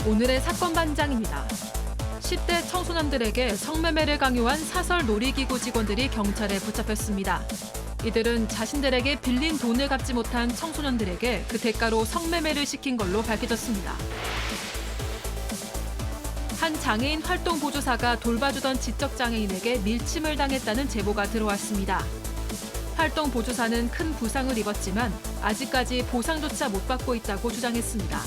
오늘의 사건 반장입니다. 10대 청소년들에게 성매매를 강요한 사설 놀이기구 직원들이 경찰에 붙잡혔습니다. 이들은 자신들에게 빌린 돈을 갚지 못한 청소년들에게 그 대가로 성매매를 시킨 걸로 밝혀졌습니다. 한 장애인 활동 보조사가 돌봐주던 지적장애인에게 밀침을 당했다는 제보가 들어왔습니다. 활동 보조사는 큰 부상을 입었지만 아직까지 보상조차 못 받고 있다고 주장했습니다.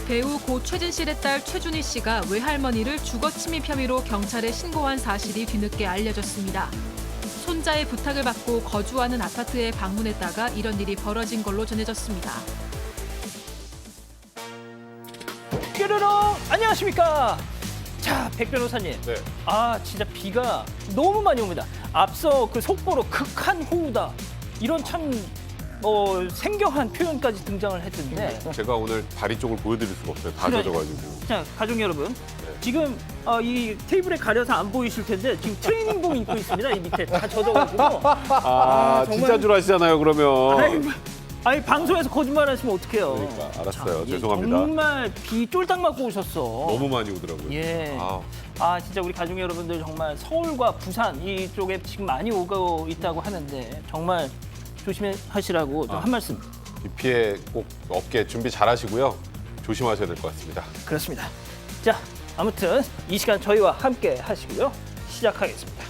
배우 고 최진 씨의 딸 최준희 씨가 외할머니를 주거침입 혐의로 경찰에 신고한 사실이 뒤늦게 알려졌습니다. 손자의 부탁을 받고 거주하는 아파트에 방문했다가 이런 일이 벌어진 걸로 전해졌습니다. 뾰로롱 안녕하십니까. 자, 백 변호사님. 네. 진짜 비가 너무 많이 옵니다. 앞서 그 속보로 극한 호우다. 이런 참 생경한 표현까지 등장을 했던데. 제가 오늘 다리 쪽을 보여드릴 수가 없어요. 다 젖어가지고. 자, 가족 여러분. 지금 이 테이블에 가려서 안 보이실 텐데 지금 트레이닝복 입고 있습니다. 이 밑에 다 젖어가지고. 정말. 진짜 줄 아시잖아요, 그러면. 아니 방송에서 거짓말 하시면 어떡해요. 그러니까 알았어요. 죄송합니다. 정말 비 쫄딱 맞고 오셨어. 너무 많이 오더라고요. 예. 진짜 우리 가족 여러분들 정말 서울과 부산 이쪽에 지금 많이 오고 있다고 하는데 정말 조심하시라고 좀 한 말씀. 비 피해 꼭 없게 준비 잘 하시고요. 조심하셔야 될 것 같습니다. 그렇습니다. 자, 아무튼 이 시간 저희와 함께 하시고요. 시작하겠습니다.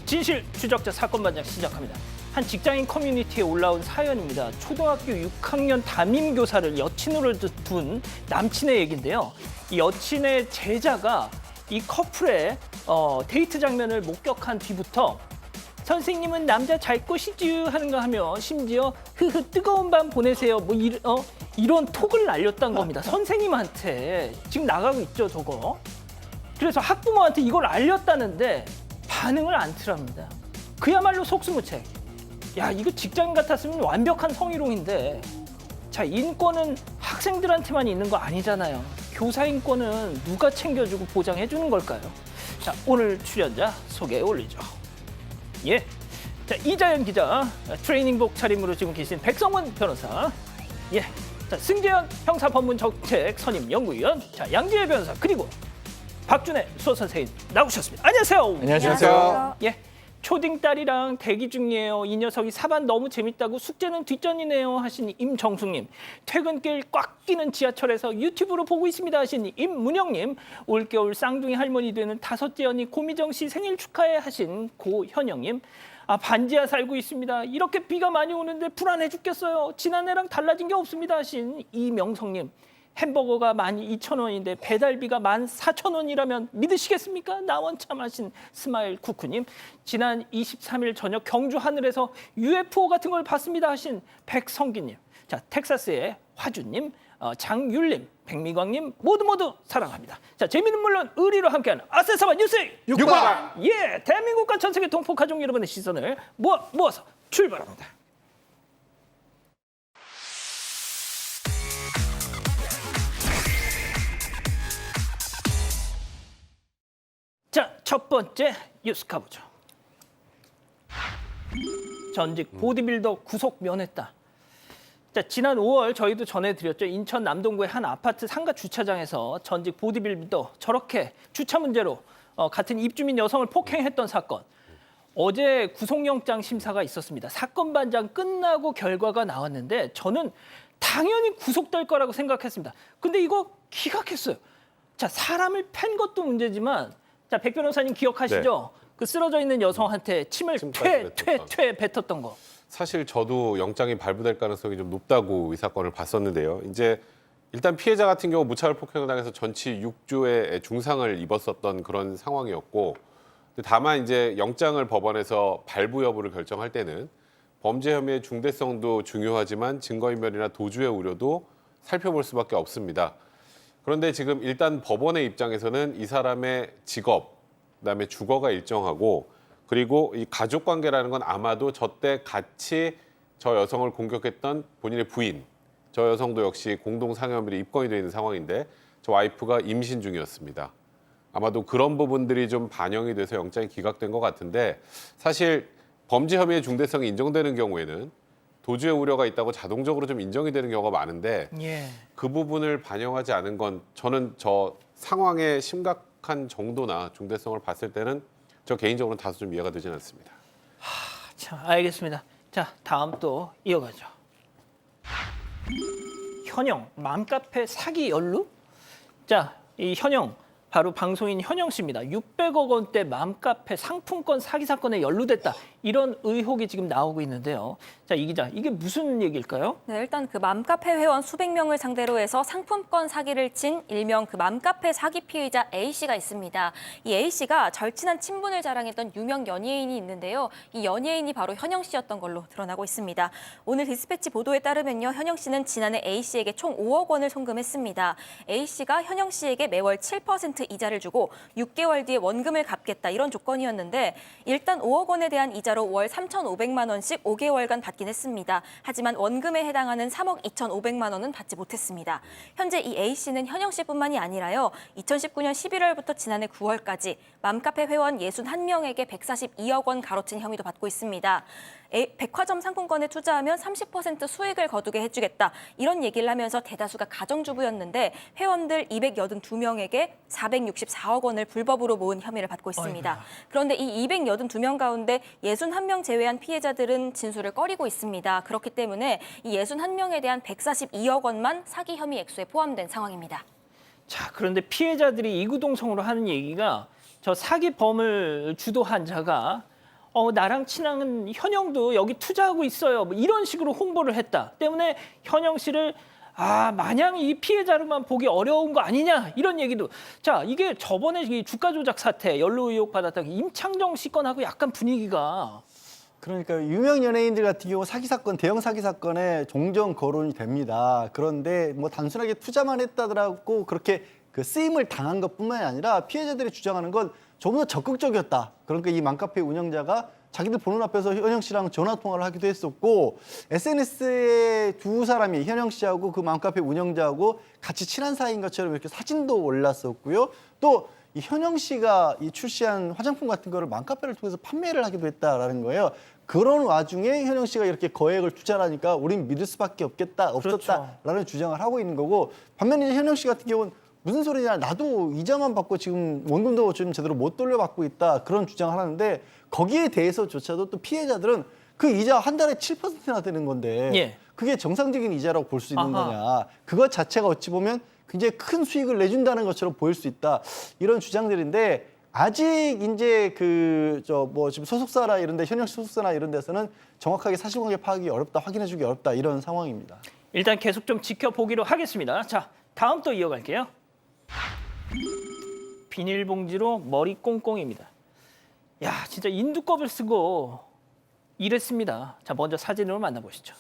진실 추적자 사건 반장 시작합니다. 한 직장인 커뮤니티에 올라온 사연입니다. 초등학교 6학년 담임교사를 여친으로 둔 남친의 얘기인데요. 이 여친의 제자가 이 커플의 데이트 장면을 목격한 뒤부터 선생님은 남자 잘 것이지 하는 거 하며 심지어 흐흐 뜨거운 밤 보내세요 이런 톡을 날렸다는 겁니다. 선생님한테 지금 나가고 있죠 저거. 그래서 학부모한테 이걸 알렸다는데 반응을 않더랍니다. 그야말로 속수무책. 야, 이거 직장인 같았으면 완벽한 성희롱인데. 자, 인권은 학생들한테만 있는 거 아니잖아요. 교사 인권은 누가 챙겨주고 보장해 주는 걸까요? 자, 오늘 출연자 소개해 올리죠. 예. 자, 이자연 기자, 트레이닝복 차림으로 지금 계신 백성원 변호사. 예. 자, 승재현 형사법문정책 선임 연구위원. 자, 양지혜 변호사. 그리고 박준혜 수호선생님 나오셨습니다. 안녕하세요. 안녕하세요. 예. 초딩 딸이랑 대기 중이에요. 이 녀석이 사반 너무 재밌다고 숙제는 뒷전이네요 하신 임정숙님. 퇴근길 꽉 끼는 지하철에서 유튜브로 보고 있습니다 하신 임문영님. 올겨울 쌍둥이 할머니 되는 다섯째 언니 고미정 씨 생일 축하해 하신 고현영님. 반지하 살고 있습니다. 이렇게 비가 많이 오는데 불안해 죽겠어요. 지난해랑 달라진 게 없습니다 하신 이명성님. 햄버거가 12,000원인데 배달비가 14,000원이라면 믿으시겠습니까? 나원참하신 스마일 쿠쿠님. 지난 23일 저녁 경주 하늘에서 UFO 같은 걸 봤습니다 하신 백성기님. 자, 텍사스의 화주님, 장율님, 백미광님 모두 사랑합니다. 자, 재미는 물론 의리로 함께하는 아세사바 뉴스 육방! 예, 대한민국과 전 세계 동포 가족 여러분의 시선을 모아서 출발합니다. 자, 첫 번째 뉴스 가보죠. 전직 보디빌더 구속 면했다. 자, 지난 5월 저희도 전해드렸죠. 인천 남동구의 한 아파트 상가 주차장에서 전직 보디빌더 저렇게 주차 문제로 같은 입주민 여성을 폭행했던 사건. 어제 구속영장 심사가 있었습니다. 사건 반장 끝나고 결과가 나왔는데 저는 당연히 구속될 거라고 생각했습니다. 근데 이거 기각했어요. 자, 사람을 팬 것도 문제지만 자, 백 변호사님 기억하시죠? 네. 그 쓰러져 있는 여성한테 침을 퇴 뱉었던 거. 사실 저도 영장이 발부될 가능성이 좀 높다고 이 사건을 봤었는데요. 이제 일단 피해자 같은 경우 무차별 폭행을 당해서 전치 6조의 중상을 입었었던 그런 상황이었고, 다만 이제 영장을 법원에서 발부 여부를 결정할 때는 범죄 혐의의 중대성도 중요하지만 증거인멸이나 도주의 우려도 살펴볼 수밖에 없습니다. 그런데 지금 일단 법원의 입장에서는 이 사람의 직업, 그다음에 주거가 일정하고, 그리고 이 가족 관계라는 건 아마도 저때 같이 저 여성을 공격했던 본인의 부인, 저 여성도 역시 공동 상여혐의로 입건이 되어 있는 상황인데 저 와이프가 임신 중이었습니다. 아마도 그런 부분들이 좀 반영이 돼서 영장이 기각된 것 같은데, 사실 범죄 혐의의 중대성이 인정되는 경우에는 도주의 우려가 있다고 자동적으로 좀 인정이 되는 경우가 많은데 예. 그 부분을 반영하지 않은 건 저는 저 상황의 심각한 정도나 중대성을 봤을 때는 저 개인적으로는 다소 좀 이해가 되지는 않습니다. 자, 알겠습니다. 자, 다음 또 이어가죠. 현영 맘카페 사기 연루? 자, 이 현영 바로 방송인 현영 씨입니다. 600억 원대 맘카페 상품권 사기 사건에 연루됐다. 이런 의혹이 지금 나오고 있는데요. 자, 이 기자, 이게 무슨 얘기일까요? 네, 일단 그 맘카페 회원 수백 명을 상대로 해서 상품권 사기를 친 일명 그 맘카페 사기 피해자 A 씨가 있습니다. 이 A 씨가 절친한 친분을 자랑했던 유명 연예인이 있는데요. 이 연예인이 바로 현영 씨였던 걸로 드러나고 있습니다. 오늘 디스패치 보도에 따르면요, 현영 씨는 지난해 A 씨에게 총 5억 원을 송금했습니다. A 씨가 현영 씨에게 매월 7% 이자를 주고 6개월 뒤에 원금을 갚겠다 이런 조건이었는데 일단 5억 원에 대한 이자로 월 3,500만 원씩 5개월간 받긴 했습니다. 하지만 원금에 해당하는 3억 2,500만 원은 받지 못했습니다. 현재 이 A 씨는 현영 씨뿐만이 아니라요. 2019년 11월부터 지난해 9월까지 맘카페 회원 61명에게 142억 원 가로챈 혐의도 받고 있습니다. 백화점 상품권에 투자하면 30% 수익을 거두게 해주겠다. 이런 얘기를 하면서 대다수가 가정주부였는데 회원들 282명에게 464억 원을 불법으로 모은 혐의를 받고 있습니다. 어이구야. 그런데 이 282명 가운데 61명 제외한 피해자들은 진술을 꺼리고 있습니다. 그렇기 때문에 이 61명에 대한 142억 원만 사기 혐의 액수에 포함된 상황입니다. 자, 그런데 피해자들이 이구동성으로 하는 얘기가 저 사기범을 주도한 자가 나랑 친한 현영도 여기 투자하고 있어요. 뭐 이런 식으로 홍보를 했다. 때문에 현영 씨를 마냥 이 피해자로만 보기 어려운 거 아니냐 이런 얘기도. 자, 이게 저번에 이 주가 조작 사태 연루 의혹 받았던 임창정 씨 건하고 약간 분위기가. 그러니까 유명 연예인들 같은 경우 사기 사건, 대형 사기 사건에 종종 거론이 됩니다. 그런데 뭐 단순하게 투자만 했다더라고 그렇게 그 쓰임을 당한 것뿐만이 아니라 피해자들이 주장하는 건 조금 더 적극적이었다. 그러니까 이 맘카페 운영자가 자기들 보는 앞에서 현영 씨랑 전화 통화를 하기도 했었고 SNS에 두 사람이 현영 씨하고 그 맘카페 운영자하고 같이 친한 사이인 것처럼 이렇게 사진도 올랐었고요. 또 이 현영 씨가 이 출시한 화장품 같은 거를 맘카페를 통해서 판매를 하기도 했다라는 거예요. 그런 와중에 현영 씨가 이렇게 거액을 투자하니까 우린 믿을 수밖에 없었다라는 주장을 하고 있는 거고 반면에 현영 씨 같은 경우는 무슨 소리냐 나도 이자만 받고 지금 원금도 지금 제대로 못 돌려받고 있다 그런 주장을 하는데 거기에 대해서조차도 또 피해자들은 그 이자 한 달에 7%나 되는 건데 예. 그게 정상적인 이자라고 볼 수 있는 아하. 거냐 그것 자체가 어찌 보면 굉장히 큰 수익을 내준다는 것처럼 보일 수 있다 이런 주장들인데 아직 이제 지금 소속사나 이런데 현영 씨 소속사나 이런 데서는 정확하게 사실관계 파악이 어렵다 확인해주기 어렵다 이런 상황입니다. 일단 계속 좀 지켜보기로 하겠습니다. 자, 다음 또 이어갈게요. 비닐봉지로 머리 꽁꽁입니다. 야, 진짜 인두껍을 쓰고 이랬습니다. 자, 먼저 사진으로 만나보시죠.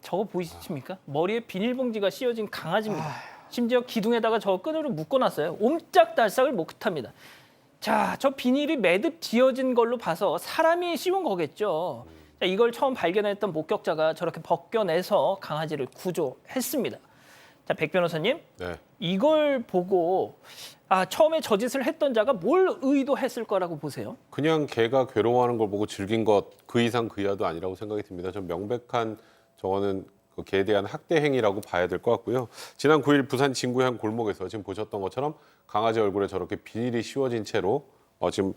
저거 보이십니까? 머리에 비닐봉지가 씌워진 강아지입니다. 심지어 기둥에다가 저 끈으로 묶어놨어요. 옴짝달싹을 못합니다. 자, 저 비닐이 매듭 지어진 걸로 봐서 사람이 씌운 거겠죠. 자, 이걸 처음 발견했던 목격자가 저렇게 벗겨내서 강아지를 구조했습니다. 자, 백 변호사님, 네. 이걸 보고 처음에 저 짓을 했던 자가 뭘 의도했을 거라고 보세요? 그냥 개가 괴로워하는 걸 보고 즐긴 것 그 이상 그 이하도 아니라고 생각이 듭니다. 전 명백한 저거는 그 개에 대한 학대 행위라고 봐야 될 것 같고요. 지난 9일 부산 진구현 골목에서 지금 보셨던 것처럼 강아지 얼굴에 저렇게 비닐이 씌워진 채로 지금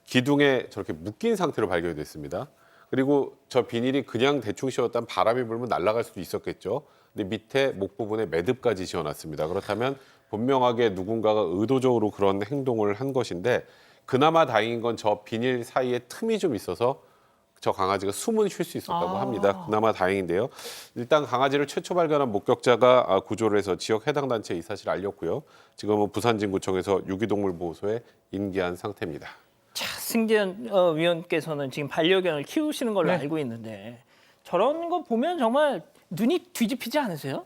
기둥에 저렇게 묶인 상태로 발견이 됐습니다. 그리고 저 비닐이 그냥 대충 씌웠다면 바람이 불면 날아갈 수도 있었겠죠. 근데 밑에 목 부분에 매듭까지 지어놨습니다. 그렇다면 분명하게 누군가가 의도적으로 그런 행동을 한 것인데 그나마 다행인 건 저 비닐 사이에 틈이 좀 있어서 저 강아지가 숨은 쉴 수 있었다고 합니다. 그나마 다행인데요. 일단 강아지를 최초 발견한 목격자가 구조를 해서 지역 해당 단체에 이 사실을 알렸고요. 지금은 부산진구청에서 유기동물보호소에 인계한 상태입니다. 자, 승재현 위원께서는 지금 반려견을 키우시는 걸로 네. 알고 있는데 저런 거 보면 정말 눈이 뒤집히지 않으세요?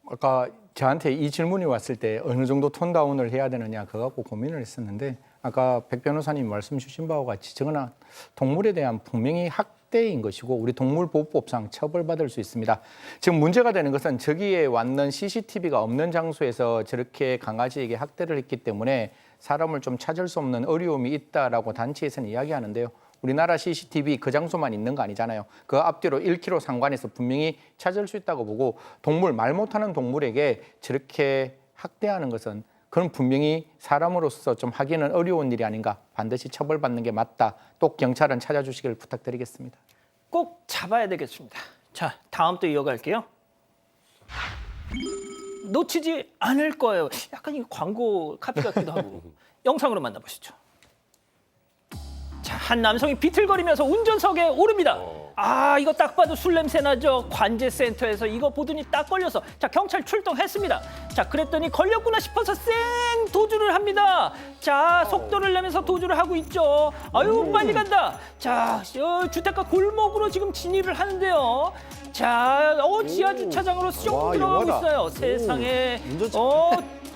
아까 저한테 이 질문이 왔을 때 어느 정도 톤다운을 해야 되느냐 그거 갖고 고민을 했었는데 아까 백 변호사님 말씀 주신 바와 같이 저거는 동물에 대한 분명히 학대인 것이고 우리 동물보호법상 처벌받을 수 있습니다. 지금 문제가 되는 것은 저기에 왔는 CCTV가 없는 장소에서 저렇게 강아지에게 학대를 했기 때문에 사람을 좀 찾을 수 없는 어려움이 있다라고 단체에서는 이야기하는데요. 우리나라 CCTV 그 장소만 있는 거 아니잖아요. 그 앞뒤로 1km 상관에서 분명히 찾을 수 있다고 보고 동물, 말 못하는 동물에게 저렇게 학대하는 것은 그건 분명히 사람으로서 좀 하기는 어려운 일이 아닌가. 반드시 처벌받는 게 맞다. 또 경찰은 찾아주시길 부탁드리겠습니다. 꼭 잡아야 되겠습니다. 자, 다음 또 이어갈게요. 놓치지 않을 거예요. 약간 이 광고 카피 같기도 하고. 영상으로 만나보시죠. 자, 한 남성이 비틀거리면서 운전석에 오릅니다. 아, 이거 딱 봐도 술 냄새 나죠. 관제센터에서 이거 보더니 딱 걸려서 자, 경찰 출동했습니다. 자, 그랬더니 걸렸구나 싶어서 쌩 도주를 합니다. 자, 속도를 내면서 도주를 하고 있죠. 아유, 빨리 간다. 자, 주택가 골목으로 지금 진입을 하는데요. 자, 지하 주차장으로 쏙 와, 들어가고 영화다. 있어요. 세상에. 운전자.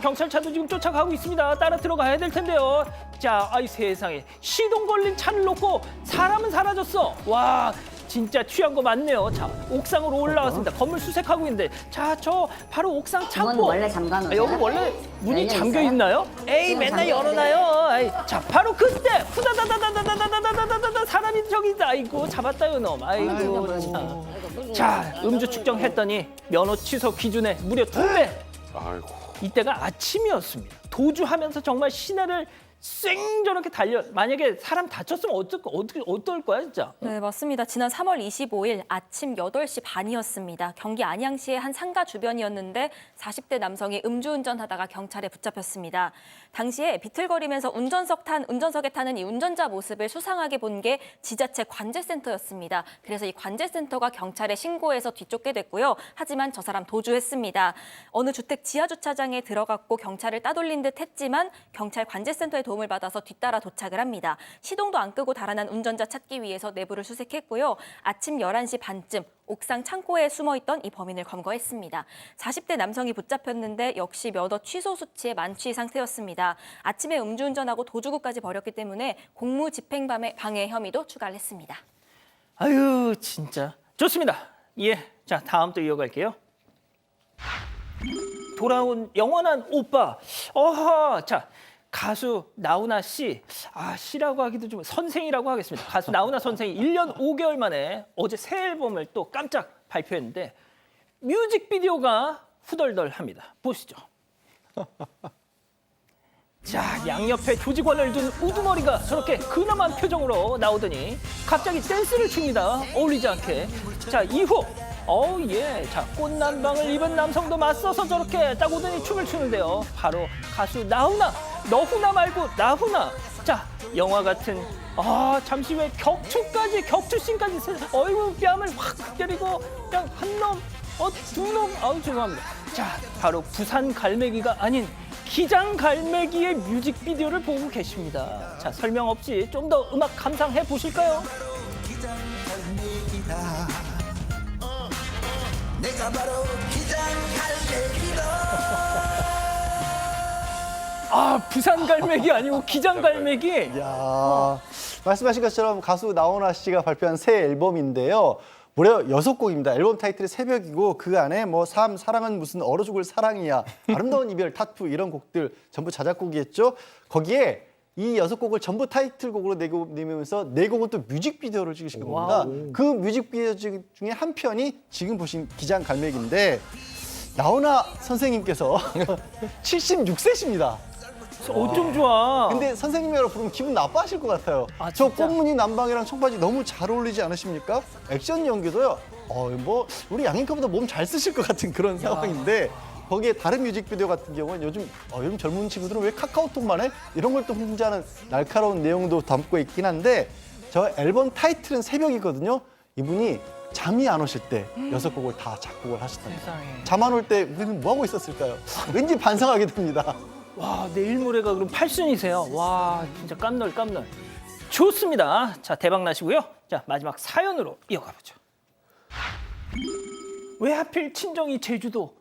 경찰차도 지금 쫓아가고 있습니다. 따라 들어가야 될 텐데요. 자, 아이 세상에. 시동 걸린 차를 놓고 사람은 사라졌어. 와, 진짜 취한 거 맞네요. 자, 옥상으로 올라왔습니다. 건물 수색하고 있는데. 자, 저 바로 옥상 창고. 문은 원래 잠가 놓으세요? 여기 원래 문이 열려 잠겨 있어요? 있나요? 에이, 지금 맨날 잠겨 열어놔요. 아이, 자, 바로 그때 후다다다다다다다다다다다 사람이 저기 있다. 아이고, 잡았다, 요놈. 아이고, 참. 자, 음주 측정했더니 면허 취소 기준에 무려 2배. 아이고. 이때가 아침이었습니다. 도주하면서 정말 시내를 쌩 저렇게 달려. 만약에 사람 다쳤으면 어떨 거야 진짜. 네, 맞습니다. 지난 3월 25일 아침 8시 반이었습니다. 경기 안양시의 한 상가 주변이었는데 40대 남성이 음주운전하다가 경찰에 붙잡혔습니다. 당시에 비틀거리면서 운전석에 타는 이 운전자 모습을 수상하게 본 게 지자체 관제센터였습니다. 그래서 이 관제센터가 경찰에 신고해서 뒤쫓게 됐고요. 하지만 저 사람 도주했습니다. 어느 주택 지하 주차장에 들어갔고 경찰을 따돌린 듯 했지만 경찰 관제센터의 도움을 받아서 뒤따라 도착을 합니다. 시동도 안 끄고 달아난 운전자 찾기 위해서 내부를 수색했고요. 아침 11시 반쯤 옥상 창고에 숨어있던 이 범인을 검거했습니다. 40대 남성이 붙잡혔는데 역시 면허 취소 수치에 만취 상태였습니다. 아침에 음주운전하고 도주구까지 벌였기 때문에 공무집행방해 혐의도 추가를 했습니다. 아유, 진짜. 좋습니다. 예, 자, 다음 또 이어갈게요. 돌아온 영원한 오빠. 자, 가수 나훈아 씨, 씨라고 하기도 좀 선생이라고 하겠습니다. 가수 나훈아 선생이 1년 5개월 만에 어제 새 앨범을 또 깜짝 발표했는데 뮤직비디오가 후덜덜합니다. 보시죠. 자, 양옆에 조직원을 둔 우두머리가 저렇게 근엄한 표정으로 나오더니 갑자기 댄스를 춥니다. 어울리지 않게. 자, 이후 자, 꽃난방을 입은 남성도 맞서서 저렇게 딱 오더니 춤을 추는데요. 바로 가수 나훈아. 너훈아 말고 나훈아. 자, 영화 같은 잠시 후에 격투씬까지 어이구, 뺨을 확 때리고 그냥 한 놈, 두 놈, 죄송합니다. 자, 바로 부산 갈매기가 아닌 기장 갈매기의 뮤직비디오를 보고 계십니다. 자, 설명 없이 좀 더 음악 감상해 보실까요? 내가 바로 기장 갈매기다. 부산 갈매기 아니고 기장 갈매기. 야, 말씀하신 것처럼 가수 나훈아 씨가 발표한 새 앨범인데요. 무려 6곡입니다. 앨범 타이틀이 새벽이고 그 안에 뭐 삶, 사랑은 무슨 얼어 죽을 사랑이야, 아름다운 이별, 타투 이런 곡들 전부 자작곡이었죠. 거기에 이 6곡을 전부 타이틀곡으로 내면서 4곡은 또 뮤직비디오를 찍으신 겁니다. 그 뮤직비디오 중에 한 편이 지금 보신 기장 갈매기인데 나훈아 선생님께서 76세십니다. 어쩜 좋아. 근데 선생님이라고 부르면 기분 나빠하실 것 같아요. 저 진짜? 꽃무늬 남방이랑 청바지 너무 잘 어울리지 않으십니까? 액션 연기도요. 우리 양인카보다 몸 잘 쓰실 것 같은 그런 상황인데 거기에 다른 뮤직비디오 같은 경우는 요즘 젊은 친구들은 왜 카카오톡만 해? 이런 걸 또 풍자하는 날카로운 내용도 담고 있긴 한데 저 앨범 타이틀은 새벽이거든요. 이분이 잠이 안 오실 때 6곡을 다 작곡을 하셨답니다. 잠 안 올 때 우리는 뭐 하고 있었을까요? 왠지 반성하게 됩니다. 와, 내일 모레가 그럼 8순이세요. 와, 진짜 깜놀. 좋습니다. 자, 대박 나시고요. 자, 마지막 사연으로 이어가 보죠. 왜 하필 친정이 제주도?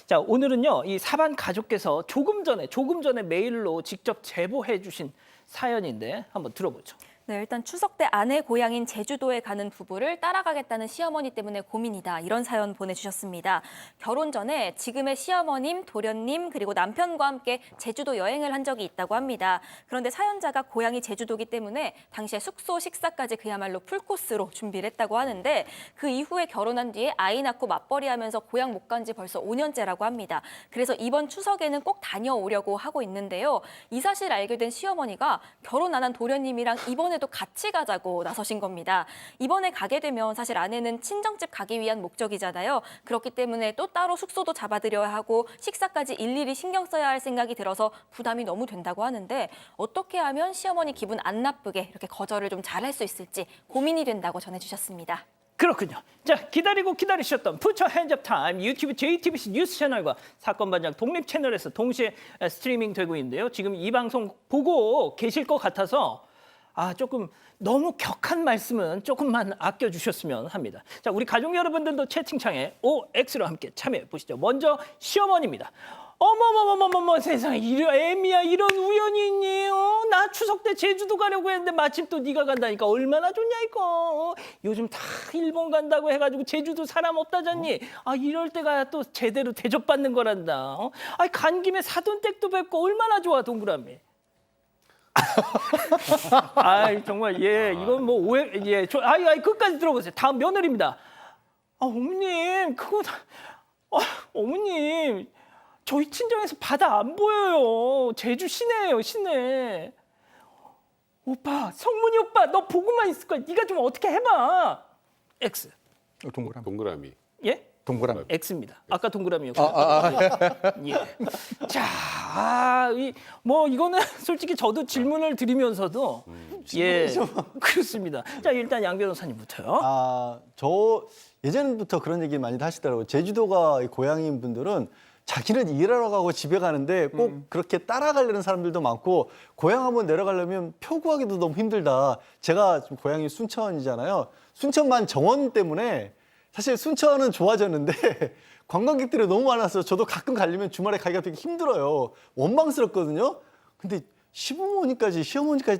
자, 오늘은요, 이 사반 가족께서 조금 전에 메일로 직접 제보해 주신 사연인데 한번 들어보죠. 네, 일단 추석 때 아내 고향인 제주도에 가는 부부를 따라가겠다는 시어머니 때문에 고민이다. 이런 사연 보내주셨습니다. 결혼 전에 지금의 시어머님, 도련님, 그리고 남편과 함께 제주도 여행을 한 적이 있다고 합니다. 그런데 사연자가 고향이 제주도기 때문에 당시에 숙소 식사까지 그야말로 풀코스로 준비를 했다고 하는데 그 이후에 결혼한 뒤에 아이 낳고 맞벌이하면서 고향 못 간 지 벌써 5년째라고 합니다. 그래서 이번 추석에는 꼭 다녀오려고 하고 있는데요. 이 사실 알게 된 시어머니가 결혼 안 한 도련님이랑 이번에도 같이 가자고 나서신 겁니다. 이번에 가게 되면 사실 아내는 친정집 가기 위한 목적이잖아요. 그렇기 때문에 또 따로 숙소도 잡아드려야 하고 식사까지 일일이 신경 써야 할 생각이 들어서 부담이 너무 된다고 하는데 어떻게 하면 시어머니 기분 안 나쁘게 이렇게 거절을 좀 잘할 수 있을지 고민이 된다고 전해주셨습니다. 그렇군요. 자, 기다리고 기다리셨던 푸처 핸즈업 타임 유튜브 JTBC 뉴스 채널과 사건 반장 독립 채널에서 동시에 스트리밍 되고 있는데요. 지금 이 방송 보고 계실 것 같아서 조금 너무 격한 말씀은 조금만 아껴주셨으면 합니다. 자, 우리 가족 여러분들도 채팅창에 OX로 함께 참여해 보시죠. 먼저 시어머니입니다. 어머머머머머 세상에 애미야 이런 우연이 있니? 나 추석 때 제주도 가려고 했는데 마침 또 네가 간다니까 얼마나 좋냐 이거. 요즘 다 일본 간다고 해가지고 제주도 사람 없다잖니. 이럴 때가 또 제대로 대접받는 거란다. 간 김에 사돈댁도 뵙고 얼마나 좋아 동그라미. 정말 이건 뭐 오해 끝까지 들어보세요. 다음 며느리입니다. 어머님 그거 어머님 저희 친정에서 바다 안 보여요. 제주 시내예요 시내. 오빠 성문이 오빠 너 보고만 있을 거야. 네가 좀 어떻게 해봐. X. 동그라미. 동그라미. 예? 동그라미. X입니다. 아까 동그라미였고. 예. 자, 이거는 솔직히 저도 질문을 드리면서도 그렇습니다. 자, 일단 양 변호사님부터요. 저 예전부터 그런 얘기 많이 하시더라고요. 제주도가 고향인 분들은 자기는 일하러 가고 집에 가는데 꼭 그렇게 따라가려는 사람들도 많고 고향 한번 내려가려면 표 구하기도 너무 힘들다. 제가 지금 고향이 순천이잖아요. 순천만 정원 때문에 사실 순천은 좋아졌는데 관광객들이 너무 많아서 저도 가끔 가려면 주말에 가기가 되게 힘들어요. 원망스럽거든요. 근데 시어머니까지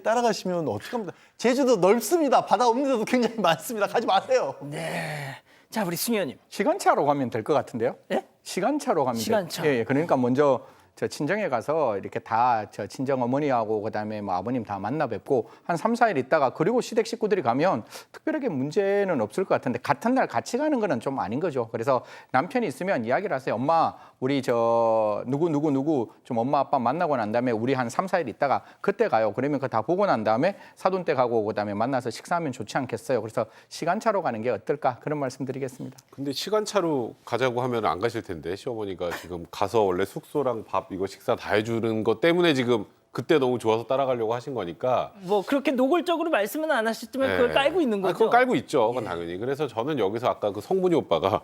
따라가시면 어떡합니까? 제주도 넓습니다. 바다 없는 데도 굉장히 많습니다. 가지 마세요. 네. 자, 우리 승희 의원님. 시간차로 가면 될 것 같은데요? 예? 시간차로 가면 시간차. 예, 그러니까 먼저 저 친정에 가서 이렇게 다 저 친정 어머니하고 그다음에 뭐 아버님 다 만나 뵙고 한 3, 4일 있다가 그리고 시댁 식구들이 가면 특별하게 문제는 없을 것 같은데 같은 날 같이 가는 거는 좀 아닌 거죠. 그래서 남편이 있으면 이야기를 하세요. 엄마, 우리 저 누구 좀 엄마 아빠 만나고 난 다음에 우리 한 3, 4일 있다가 그때 가요. 그러면 그거 다 보고 난 다음에 사돈댁 가고 그다음에 만나서 식사하면 좋지 않겠어요. 그래서 시간차로 가는 게 어떨까? 그런 말씀 드리겠습니다. 근데 시간차로 가자고 하면 안 가실 텐데 시어머니가 지금 가서 원래 숙소랑 밥 이거 식사 다 해주는 것 때문에 지금 그때 너무 좋아서 따라가려고 하신 거니까. 뭐 그렇게 노골적으로 말씀은 안 하셨지만 그걸 깔고 있는 거죠. 그건 깔고 있죠. 그건 당연히. 그래서 저는 여기서 아까 그 성문이 오빠가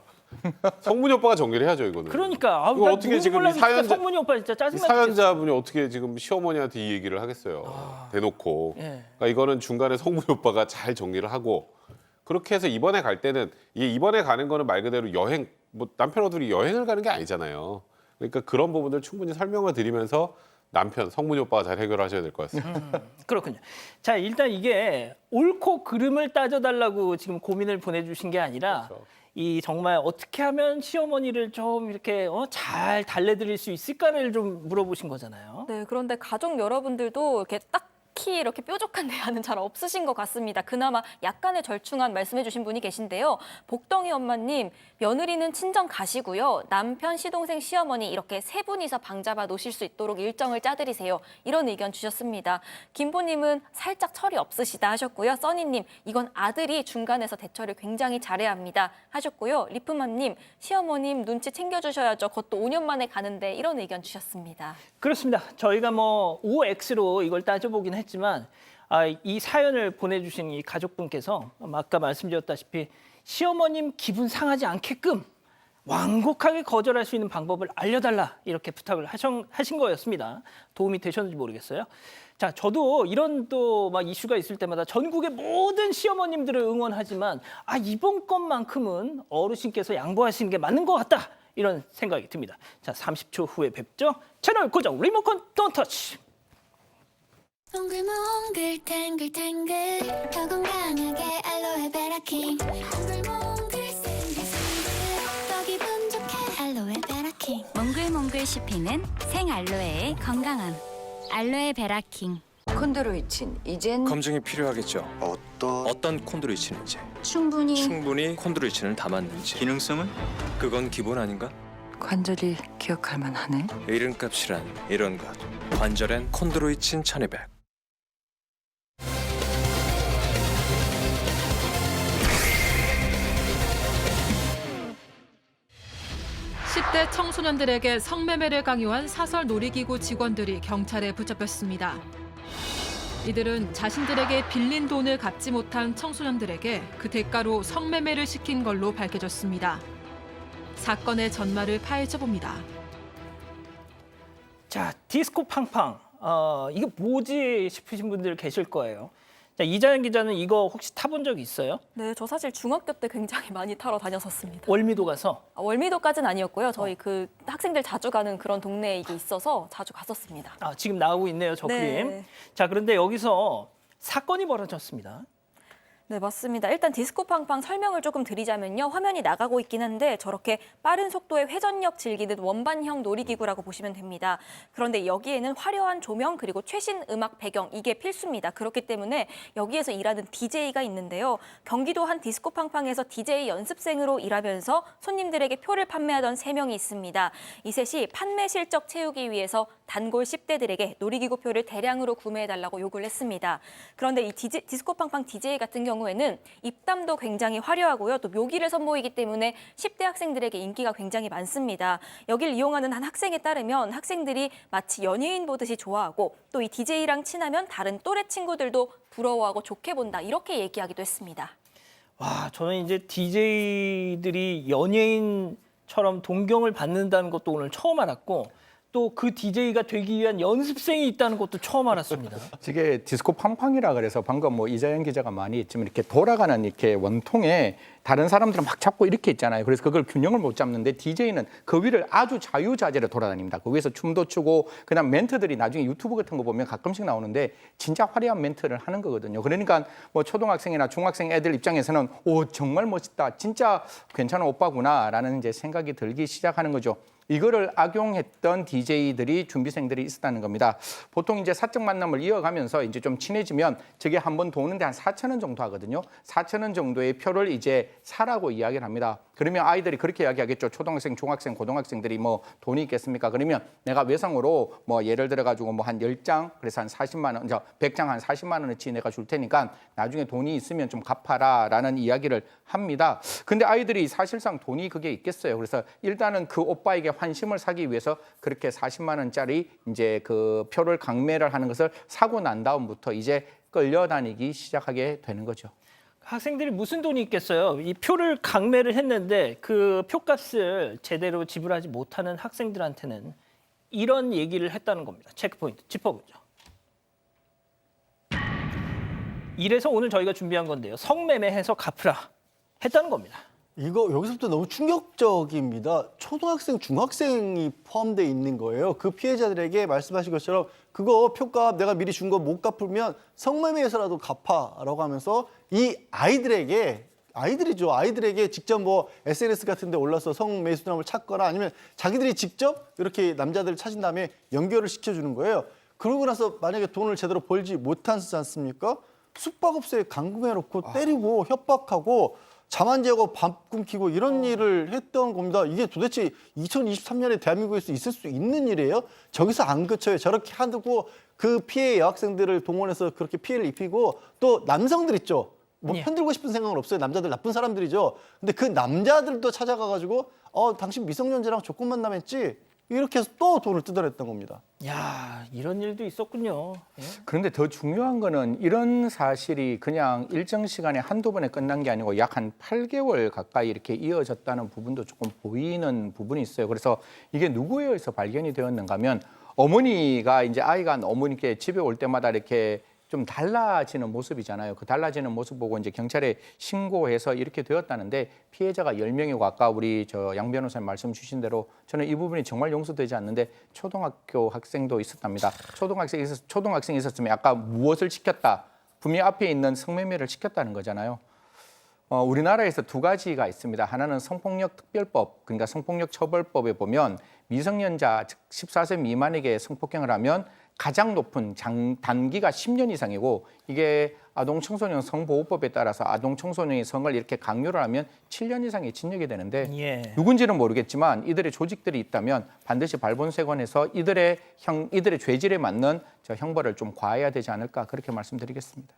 정리를 해야죠 이거는. 그러니까 이거 어떻게 지금 이 성문이 오빠 진짜 짜증나. 사연자분이 어떻게 지금 시어머니한테 이 얘기를 하겠어요. 대놓고. 그러니까 이거는 중간에 성문이 오빠가 잘 정리를 하고 그렇게 해서 이번에 갈 때는 이번에 가는 거는 말 그대로 여행 뭐 남편과 둘이 여행을 가는 게 아니잖아요. 그러니까 그런 부분들 충분히 설명을 드리면서 남편 성문이 오빠가 잘 해결하셔야 될 것 같습니다. 그렇군요. 자, 일단 이게 옳고 그름을 따져달라고 지금 고민을 보내주신 게 아니라 그렇죠. 이 정말 어떻게 하면 시어머니를 좀 이렇게 잘 달래드릴 수 있을까를 좀 물어보신 거잖아요. 네, 그런데 가족 여러분들도 이렇게 딱히 이렇게 뾰족한 대안은 잘 없으신 것 같습니다. 그나마 약간의 절충안 말씀해 주신 분이 계신데요. 복덩이 엄마님, 며느리는 친정 가시고요. 남편, 시동생, 시어머니 이렇게 세 분이서 방 잡아 놓으실 수 있도록 일정을 짜드리세요. 이런 의견 주셨습니다. 김보님은 살짝 철이 없으시다 하셨고요. 써니님, 이건 아들이 중간에서 대처를 굉장히 잘해야 합니다 하셨고요. 리프맘님, 시어머님 눈치 챙겨주셔야죠. 그것도 5년 만에 가는데 이런 의견 주셨습니다. 그렇습니다. 저희가 뭐 OX로 이걸 따져보긴 했지만 이 사연을 보내주신 이 가족분께서 아까 말씀드렸다시피 시어머님 기분 상하지 않게끔 완곡하게 거절할 수 있는 방법을 알려달라 이렇게 부탁을 하신 거였습니다. 도움이 되셨는지 모르겠어요. 자, 저도 이런 또 막 이슈가 있을 때마다 전국의 모든 시어머님들을 응원하지만 이번 건만큼은 어르신께서 양보하시는 게 맞는 것 같다 이런 생각이 듭니다. 자, 30초 후에 뵙죠. 채널 고정 리모컨 돈 터치. 몽글몽글 탱글탱글 더 건강하게 알로에 베라킹 몽글몽글 탱글탱글 더 기분 좋게 알로에 베라킹 몽글몽글 씹히는 생알로에의 건강함 알로에 베라킹 콘드로이친 이젠 검증이 필요하겠죠. 어떤 콘드로이친인지 충분히 콘드로이친을 담았는지 기능성은 그건 기본 아닌가? 관절이 기억할 만하네. 이름값이란 이런 것. 관절엔 콘드로이친 1200. (10대) 청소년들에게 성매매를 강요한 사설 놀이기구 직원들이 경찰에 붙잡혔습니다. 이들은 자신들에게 빌린 돈을 갚지 못한 청소년들에게 그 대가로 성매매를 시킨 걸로 밝혀졌습니다. 사건의 전말을 파헤쳐 봅니다. 자, 디스코 팡팡. 이게 뭐지 싶으신 분들 계실 거예요. 자, 이자연 기자는 이거 혹시 타본 적 있어요? 네, 저 사실 중학교 때 굉장히 많이 타러 다녔었습니다. 월미도 가서? 월미도까지는 아니었고요. 저희 그 학생들 자주 가는 그런 동네에 이게 있어서 자주 갔었습니다. 지금 나오고 있네요, 저 네. 그림. 자, 그런데 여기서 사건이 벌어졌습니다. 네, 맞습니다. 일단 디스코팡팡 설명을 조금 드리자면요. 화면이 나가고 있긴 한데 저렇게 빠른 속도의 회전력 즐기는 원반형 놀이기구라고 보시면 됩니다. 그런데 여기에는 화려한 조명 그리고 최신 음악 배경 이게 필수입니다. 그렇기 때문에 여기에서 일하는 DJ가 있는데요. 경기도 한 디스코팡팡에서 DJ 연습생으로 일하면서 손님들에게 표를 판매하던 3명이 있습니다. 이 셋이 판매 실적 채우기 위해서 단골 10대들에게 놀이기구 표를 대량으로 구매해달라고 요구를 했습니다. 그런데 이 디스코팡팡 DJ 같은 경우에는 입담도 굉장히 화려하고요. 또 묘기를 선보이기 때문에 10대 학생들에게 인기가 굉장히 많습니다. 여기를 이용하는 한 학생에 따르면 학생들이 마치 연예인 보듯이 좋아하고 또 이 DJ랑 친하면 다른 또래 친구들도 부러워하고 좋게 본다. 이렇게 얘기하기도 했습니다. 와, 저는 이제 DJ들이 연예인처럼 동경을 받는다는 것도 오늘 처음 알았고 또 그 DJ가 되기 위한 연습생이 있다는 것도 처음 알았습니다. 저게 디스코 팡팡이라 그래서 방금 뭐 이자연 기자가 많이 했지만 이렇게 돌아가는 이렇게 원통에 다른 사람들은 막 잡고 이렇게 있잖아요. 그래서 그걸 균형을 못 잡는데 DJ는 그 위를 아주 자유자재로 돌아다닙니다. 그 위에서 춤도 추고 그다음 멘트들이 나중에 유튜브 같은 거 보면 가끔씩 나오는데 진짜 화려한 멘트를 하는 거거든요. 그러니까 뭐 초등학생이나 중학생 애들 입장에서는 오 정말 멋있다. 진짜 괜찮은 오빠구나라는 이제 생각이 들기 시작하는 거죠. 이거를 악용했던 DJ들이 준비생들이 있었다는 겁니다. 보통 이제 사적 만남을 이어가면서 이제 좀 친해지면 저게 한 번 도는데 한 4,000원 정도 하거든요. 4,000원 정도의 표를 이제 사라고 이야기를 합니다. 그러면 아이들이 그렇게 이야기하겠죠. 초등학생, 중학생, 고등학생들이 뭐 돈이 있겠습니까? 그러면 내가 외상으로 뭐 예를 들어 가지고 뭐 한 10장 그래서 한 40만 원, 100장 한 40만 원어치 내가 줄 테니까 나중에 돈이 있으면 좀 갚아라라는 이야기를 합니다. 근데 아이들이 사실상 돈이 그게 있겠어요. 그래서 일단은 그 오빠에게 환심을 사기 위해서 그렇게 40만 원짜리 이제 그 표를 강매를 하는 것을 사고 난 다음부터 이제 끌려다니기 시작하게 되는 거죠. 학생들이 무슨 돈이 있겠어요. 이 표를 강매를 했는데 그 표값을 제대로 지불하지 못하는 학생들한테는 이런 얘기를 했다는 겁니다. 체크포인트 짚어보죠. 이래서 오늘 저희가 준비한 건데요. 성매매해서 갚으라 했다는 겁니다. 이거 여기서부터 너무 충격적입니다. 초등학생, 중학생이 포함되어 있는 거예요. 그 피해자들에게 말씀하신 것처럼 그거 표값 내가 미리 준 거 못 갚으면 성매매해서라도 갚아라고 하면서 이 아이들에게 직접 뭐 SNS 같은 데 올라서 성매수남을 찾거나 아니면 자기들이 직접 이렇게 남자들을 찾은 다음에 연결을 시켜주는 거예요. 그러고 나서 만약에 돈을 제대로 벌지 못하지 않습니까? 숙박업소에 감금해놓고 때리고 협박하고 잠 안 자고 밥 끊기고 이런 일을 했던 겁니다. 이게 도대체 2023년에 대한민국에서 있을 수 있는 일이에요? 저기서 안 그쳐요. 저렇게 하고 그 피해 여학생들을 동원해서 그렇게 피해를 입히고 또 남성들 있죠. 뭐 예. 편들고 싶은 생각은 없어요. 남자들 나쁜 사람들이죠. 근데 그 남자들도 찾아가가지고 당신 미성년자랑 조건 만남했지? 이렇게 해서 또 돈을 뜯어냈던 겁니다. 야, 이런 일도 있었군요. 예? 그런데 더 중요한 거는 이런 사실이 그냥 일정 시간에 한두 번에 끝난 게 아니고 약 한 8개월 가까이 이렇게 이어졌다는 부분도 조금 보이는 부분이 있어요. 그래서 이게 누구에 의해서 발견이 되었는가 하면 어머니가 이제 아이가 어머니께 집에 올 때마다 이렇게 좀 달라지는 모습이잖아요. 그 달라지는 모습 보고 이제 경찰에 신고해서 이렇게 되었다는데 피해자가 10명이고 아까 우리 양 변호사님 말씀 주신 대로 저는 이 부분이 정말 용서되지 않는데 초등학교 학생도 있었답니다. 초등학생이 있었으면 아까 무엇을 시켰다. 분명히 앞에 있는 성매매를 시켰다는 거잖아요. 우리나라에서 두 가지가 있습니다. 하나는 성폭력 특별법, 그러니까 성폭력 처벌법에 보면 미성년자, 즉 14세 미만에게 성폭행을 하면 가장 높은 단기가 10년 이상이고 이게 아동청소년 성보호법에 따라서 아동청소년의 성을 이렇게 강요를 하면 7년 이상의 징역이 되는데 누군지는 모르겠지만 이들의 조직들이 있다면 반드시 발본색원에서 이들의 죄질에 맞는 형벌을 좀 과해야 되지 않을까 그렇게 말씀드리겠습니다.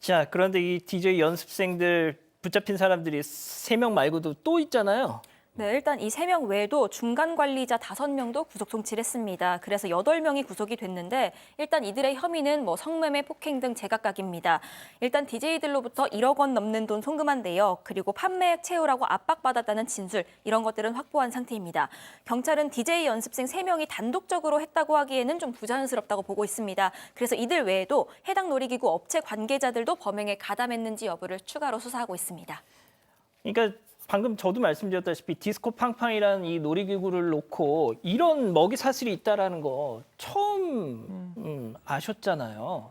자, 그런데 이 DJ 연습생들 붙잡힌 사람들이 3명 말고도 또 있잖아요. 네, 일단 이 3명 외에도 중간 관리자 5명도 구속 송치했습니다. 그래서 8명이 구속이 됐는데 일단 이들의 혐의는 성매매, 폭행 등 제각각입니다. 일단 DJ들로부터 1억 원 넘는 돈 송금한 내역, 그리고 판매액 채우라고 압박받았다는 진술, 이런 것들은 확보한 상태입니다. 경찰은 DJ 연습생 3명이 단독적으로 했다고 하기에는 좀 부자연스럽다고 보고 있습니다. 그래서 이들 외에도 해당 놀이기구 업체 관계자들도 범행에 가담했는지 여부를 추가로 수사하고 있습니다. 그러니까 방금 저도 말씀드렸다시피 디스코 팡팡이라는 이 놀이기구를 놓고 이런 먹이 사슬이 있다라는 거 처음 아셨잖아요.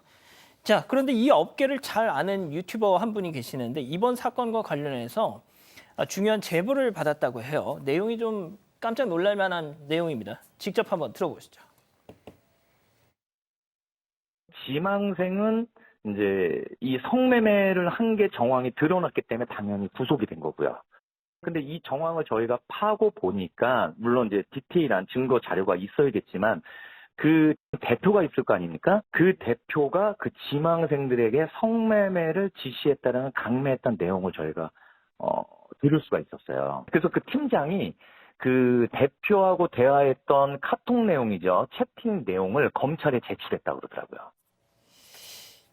자, 그런데 이 업계를 잘 아는 유튜버 한 분이 계시는데 이번 사건과 관련해서 중요한 제보를 받았다고 해요. 내용이 좀 깜짝 놀랄 만한 내용입니다. 직접 한번 들어보시죠. 지망생은 이제 이 성매매를 한 게 정황이 드러났기 때문에 당연히 구속이 된 거고요. 근데 이 정황을 저희가 파고 보니까 물론 이제 디테일한 증거 자료가 있어야겠지만 그 대표가 있을 거 아닙니까? 그 대표가 그 지망생들에게 성매매를 지시했다는 강매했던 내용을 저희가 들을 수가 있었어요. 그래서 그 팀장이 그 대표하고 대화했던 카톡 내용이죠. 채팅 내용을 검찰에 제출했다고 그러더라고요.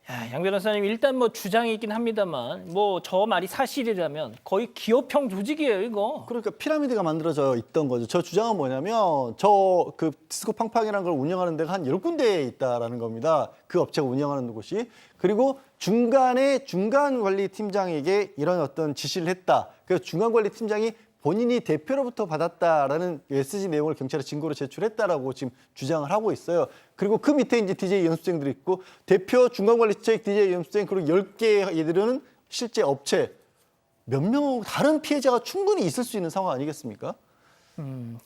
야, 양 변호사님 일단 주장이 있긴 합니다만 저 말이 사실이라면 거의 기업형 조직이에요, 이거. 그러니까 피라미드가 만들어져 있던 거죠. 저 주장은 뭐냐면 저 그 디스코 팡팡이라는 걸 운영하는 데가 한 10군데에 있다라는 겁니다. 그 업체가 운영하는 곳이. 그리고 중간에 중간 관리 팀장에게 이런 어떤 지시를 했다. 그래서 중간 관리 팀장이 본인이 대표로부터 받았다라는 메시지 내용을 경찰에 증거로 제출했다라고 지금 주장을 하고 있어요. 그리고 그 밑에 이제 DJ 연습생들이 있고 대표 중간관리직 DJ 연습생 그리고 10개 얘들은 실제 업체 몇 명 다른 피해자가 충분히 있을 수 있는 상황 아니겠습니까?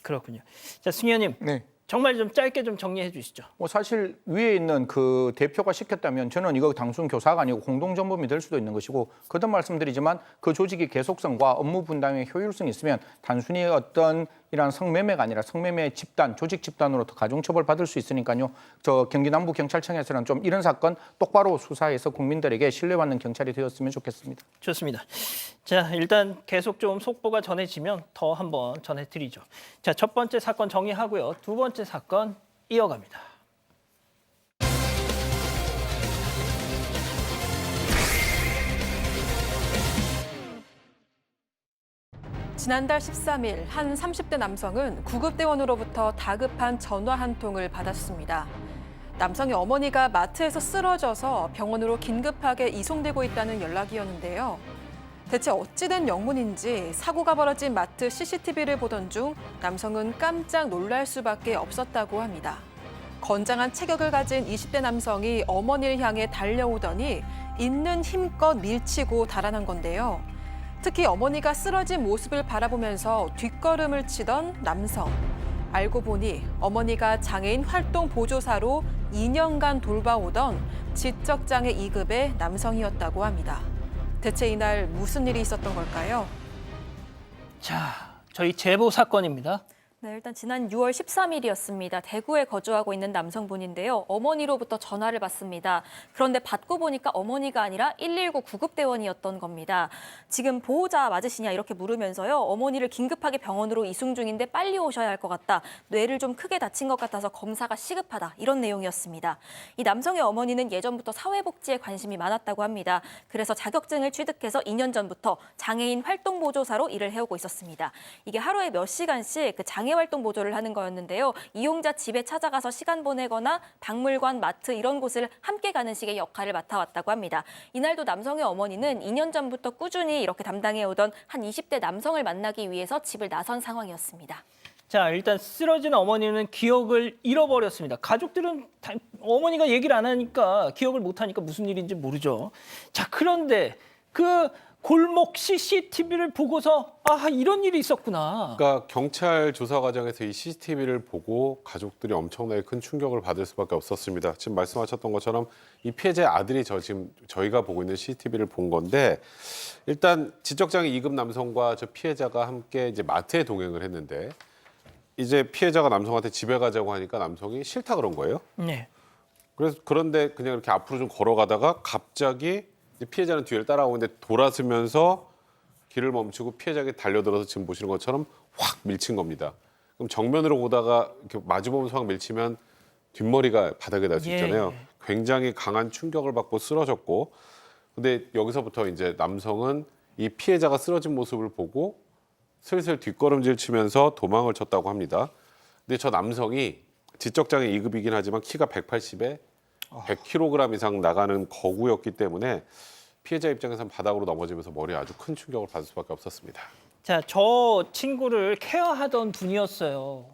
그렇군요. 자, 승 의원님. 네. 정말 좀 짧게 좀 정리해 주시죠. 사실 위에 있는 그 대표가 시켰다면 저는 이거 단순 교사가 아니고 공동정범이 될 수도 있는 것이고 거듭 말씀드리지만 그 조직의 계속성과 업무 분담의 효율성이 있으면 단순히 어떤 이런 성매매가 아니라 성매매 집단, 조직 집단으로부터 가중처벌 받을 수 있으니까요. 저 경기 남부 경찰청에서는 좀 이런 사건 똑바로 수사해서 국민들에게 신뢰받는 경찰이 되었으면 좋겠습니다. 좋습니다. 자, 일단 계속 좀 속보가 전해지면 더 한번 전해드리죠. 자, 첫 번째 사건 정리하고요. 두 번째 사건 이어갑니다. 지난달 13일 한 30대 남성은 구급대원으로부터 다급한 전화 한 통을 받았습니다. 남성의 어머니가 마트에서 쓰러져서 병원으로 긴급하게 이송되고 있다는 연락이었는데요. 대체 어찌된 영문인지 사고가 벌어진 마트 CCTV를 보던 중 남성은 깜짝 놀랄 수밖에 없었다고 합니다. 건장한 체격을 가진 20대 남성이 어머니를 향해 달려오더니 있는 힘껏 밀치고 달아난 건데요. 특히 어머니가 쓰러진 모습을 바라보면서 뒷걸음을 치던 남성. 알고 보니 어머니가 장애인 활동 보조사로 2년간 돌봐오던 지적장애 2급의 남성이었다고 합니다. 대체 이날 무슨 일이 있었던 걸까요? 자, 저희 제보 사건입니다. 네, 일단 지난 6월 13일이었습니다. 대구에 거주하고 있는 남성분인데요. 어머니로부터 전화를 받습니다. 그런데 받고 보니까 어머니가 아니라 119 구급대원이었던 겁니다. 지금 보호자 맞으시냐 이렇게 물으면서요. 어머니를 긴급하게 병원으로 이송 중인데 빨리 오셔야 할 것 같다. 뇌를 좀 크게 다친 것 같아서 검사가 시급하다. 이런 내용이었습니다. 이 남성의 어머니는 예전부터 사회복지에 관심이 많았다고 합니다. 그래서 자격증을 취득해서 2년 전부터 장애인 활동보조사로 일을 해오고 있었습니다. 이게 하루에 몇 시간씩 그 장애인 방해활동 보조를 하는 거였는데요. 이용자 집에 찾아가서 시간 보내거나 박물관, 마트 이런 곳을 함께 가는 식의 역할을 맡아왔다고 합니다. 이날도 남성의 어머니는 2년 전부터 꾸준히 이렇게 담당해오던 한 20대 남성을 만나기 위해서 집을 나선 상황이었습니다. 자, 일단 쓰러진 어머니는 기억을 잃어버렸습니다. 가족들은 어머니가 얘기를 안 하니까 기억을 못 하니까 무슨 일인지 모르죠. 자, 그런데 그 골목 CCTV를 보고서 이런 일이 있었구나. 그러니까 경찰 조사 과정에서 이 CCTV를 보고 가족들이 엄청나게 큰 충격을 받을 수밖에 없었습니다. 지금 말씀하셨던 것처럼 이 피해자의 아들이 지금 저희가 보고 있는 CCTV를 본 건데 일단 지적장애 2급 남성과 저 피해자가 함께 이제 마트에 동행을 했는데 이제 피해자가 남성한테 집에 가자고 하니까 남성이 싫다 그런 거예요. 네. 그런데 그냥 이렇게 앞으로 좀 걸어가다가 갑자기 피해자는 뒤를 따라오는데 돌아서면서 길을 멈추고 피해자에게 달려들어서 지금 보시는 것처럼 확 밀친 겁니다. 그럼 정면으로 오다가 이렇게 마주보면서 확 밀치면 뒷머리가 바닥에 날 수 있잖아요. 굉장히 강한 충격을 받고 쓰러졌고, 근데 여기서부터 이제 남성은 이 피해자가 쓰러진 모습을 보고 슬슬 뒷걸음질 치면서 도망을 쳤다고 합니다. 근데 저 남성이 지적장애 2급이긴 하지만 키가 180에 100kg 이상 나가는 거구였기 때문에 피해자 입장에서는 바닥으로 넘어지면서 머리에 아주 큰 충격을 받을 수밖에 없었습니다. 자, 저 친구를 케어하던 분이었어요.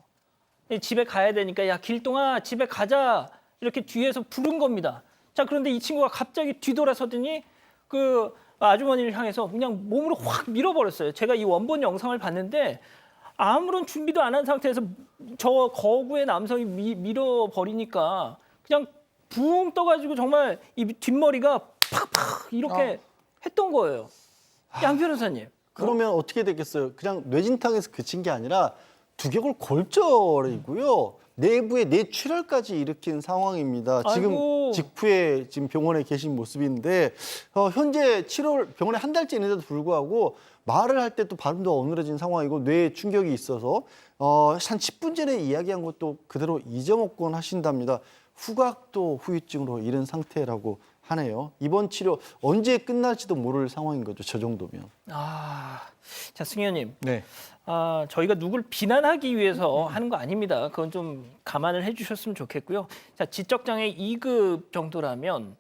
집에 가야 되니까 야, 길동아 집에 가자 이렇게 뒤에서 부른 겁니다. 자, 그런데 이 친구가 갑자기 뒤돌아서더니 그 아주머니를 향해서 그냥 몸으로 확 밀어버렸어요. 제가 이 원본 영상을 봤는데 아무런 준비도 안 한 상태에서 저 거구의 남성이 밀어버리니까 그냥 붕 떠가지고 정말 이 뒷머리가 팍팍 이렇게 했던 거예요. 양 변호사님. 그러면 어떻게 되겠어요? 그냥 뇌진탕에서 그친 게 아니라 두개골 골절이고요. 내부에 뇌출혈까지 일으킨 상황입니다. 지금 아이고. 직후에 지금 병원에 계신 모습인데 현재 치료를 병원에 한 달째 있는데도 불구하고 말을 할 때 또 발음도 어눌해진 상황이고 뇌에 충격이 있어서 한 10분 전에 이야기한 것도 그대로 잊어먹곤 하신답니다. 후각도 후유증으로 이른 상태라고 하네요. 이번 치료 언제 끝날지도 모를 상황인 거죠. 저 정도면. 자, 승 의원님. 네. 저희가 누굴 비난하기 위해서 하는 거 아닙니다. 그건 좀 감안을 해주셨으면 좋겠고요. 자, 지적장애 2급 정도라면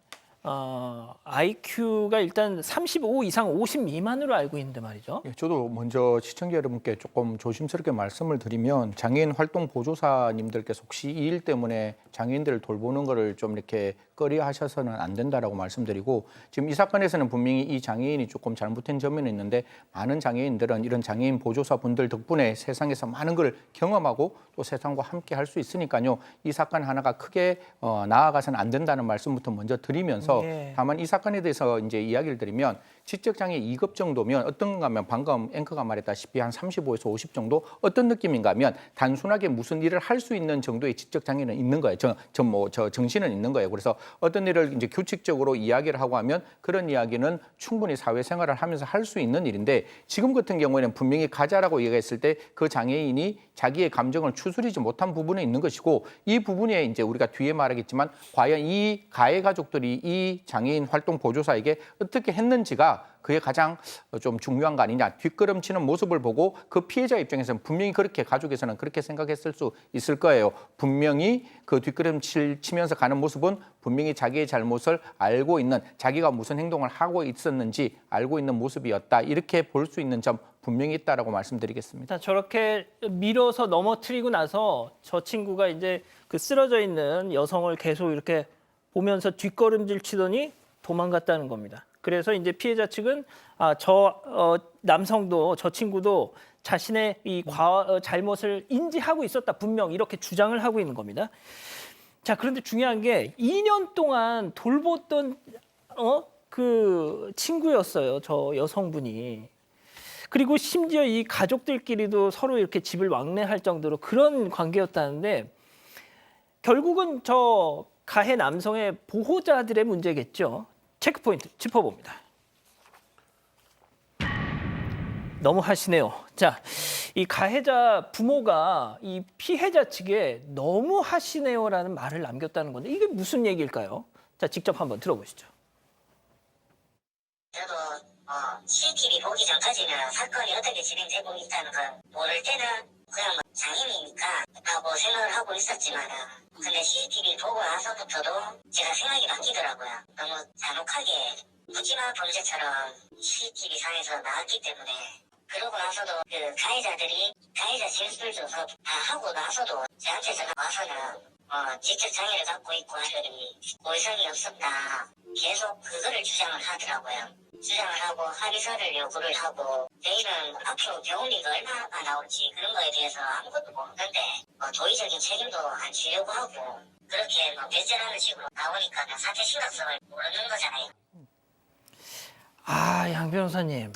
IQ가 일단 35 이상 50 미만으로 알고 있는데 말이죠. 예, 저도 먼저 시청자 여러분께 조금 조심스럽게 말씀을 드리면 장애인 활동 보조사님들께서 혹시 이 일 때문에 장애인들을 돌보는 거를 좀 이렇게 꺼려하셔서는 안 된다라고 말씀드리고, 지금 이 사건에서는 분명히 이 장애인이 조금 잘못된 점은 있는데 많은 장애인들은 이런 장애인 보조사분들 덕분에 세상에서 많은 걸 경험하고 또 세상과 함께 할 수 있으니까요. 이 사건 하나가 크게 나아가서는 안 된다는 말씀부터 먼저 드리면서 다만 이 사건에 대해서 이제 이야기를 드리면 지적장애 2급 정도면 어떤가 하면 방금 앵커가 말했다시피 한 35에서 50 정도 어떤 느낌인가 하면 단순하게 무슨 일을 할 수 있는 정도의 지적장애는 있는 거예요. 저 정신은 있는 거예요. 그래서 어떤 일을 이제 규칙적으로 이야기를 하고 하면 그런 이야기는 충분히 사회생활을 하면서 할 수 있는 일인데, 지금 같은 경우에는 분명히 가자라고 얘기했을 때 그 장애인이 자기의 감정을 추스리지 못한 부분이 있는 것이고, 이 부분에 이제 우리가 뒤에 말하겠지만 과연 이 가해 가족들이 이 장애인 활동 보조사에게 어떻게 했는지가 그게 가장 좀 중요한 거 아니냐. 뒷걸음치는 모습을 보고 그 피해자 입장에서는 분명히 그렇게 가족에서는 그렇게 생각했을 수 있을 거예요. 분명히 그 뒷걸음치면서 가는 모습은 분명히 자기의 잘못을 알고 있는, 자기가 무슨 행동을 하고 있었는지 알고 있는 모습이었다. 이렇게 볼 수 있는 점 분명히 있다라고 말씀드리겠습니다. 자, 저렇게 밀어서 넘어뜨리고 나서 저 친구가 이제 그 쓰러져 있는 여성을 계속 이렇게 보면서 뒷걸음질 치더니 도망갔다는 겁니다. 그래서 이제 피해자 측은 남성도 저 친구도 자신의 이 잘못을 인지하고 있었다, 분명 이렇게 주장을 하고 있는 겁니다. 자, 그런데 중요한 게 2년 동안 돌봤던 그 친구였어요, 저 여성분이. 그리고 심지어 이 가족들끼리도 서로 이렇게 집을 왕래할 정도로 그런 관계였다는데, 결국은 저 가해 남성의 보호자들의 문제겠죠. 체크포인트 짚어봅니다. 너무 하시네요. 자, 이 가해자 부모가 이 피해자 측에 너무 하시네요라는 말을 남겼다는 건데 이게 무슨 얘기일까요? 자, 직접 한번 들어보시죠. 저도 CCTV 보기 전까지는 사건이 어떻게 진행되고 있다는 걸 모를 때는 그냥 뭐 장인이니까 라고 생각을 하고 있었지만 근데 CCTV 보고 나서부터도 제가 생각이 바뀌더라고요. 너무 잔혹하게 묻지마 범죄처럼 CCTV 상에서 나왔기 때문에 그러고 나서도 그 가해자들이 가해자 진술 조사 다 하고 나서도 저한테 전화 와서는 지적 장애를 갖고 있고 하더니 고의성이 없었다. 계속 그거를 주장을 하더라고요. 주장을 하고 합의서를 요구를 하고 저희는 앞으로 병원비가 얼마나 나올지 그런 거에 대해서 아무것도 모르는데 도의적인 책임도 안 지려고 하고 그렇게 배제라는 식으로 나오니까 사태 심각성을 모르는 거잖아요. 아, 양 변호사님.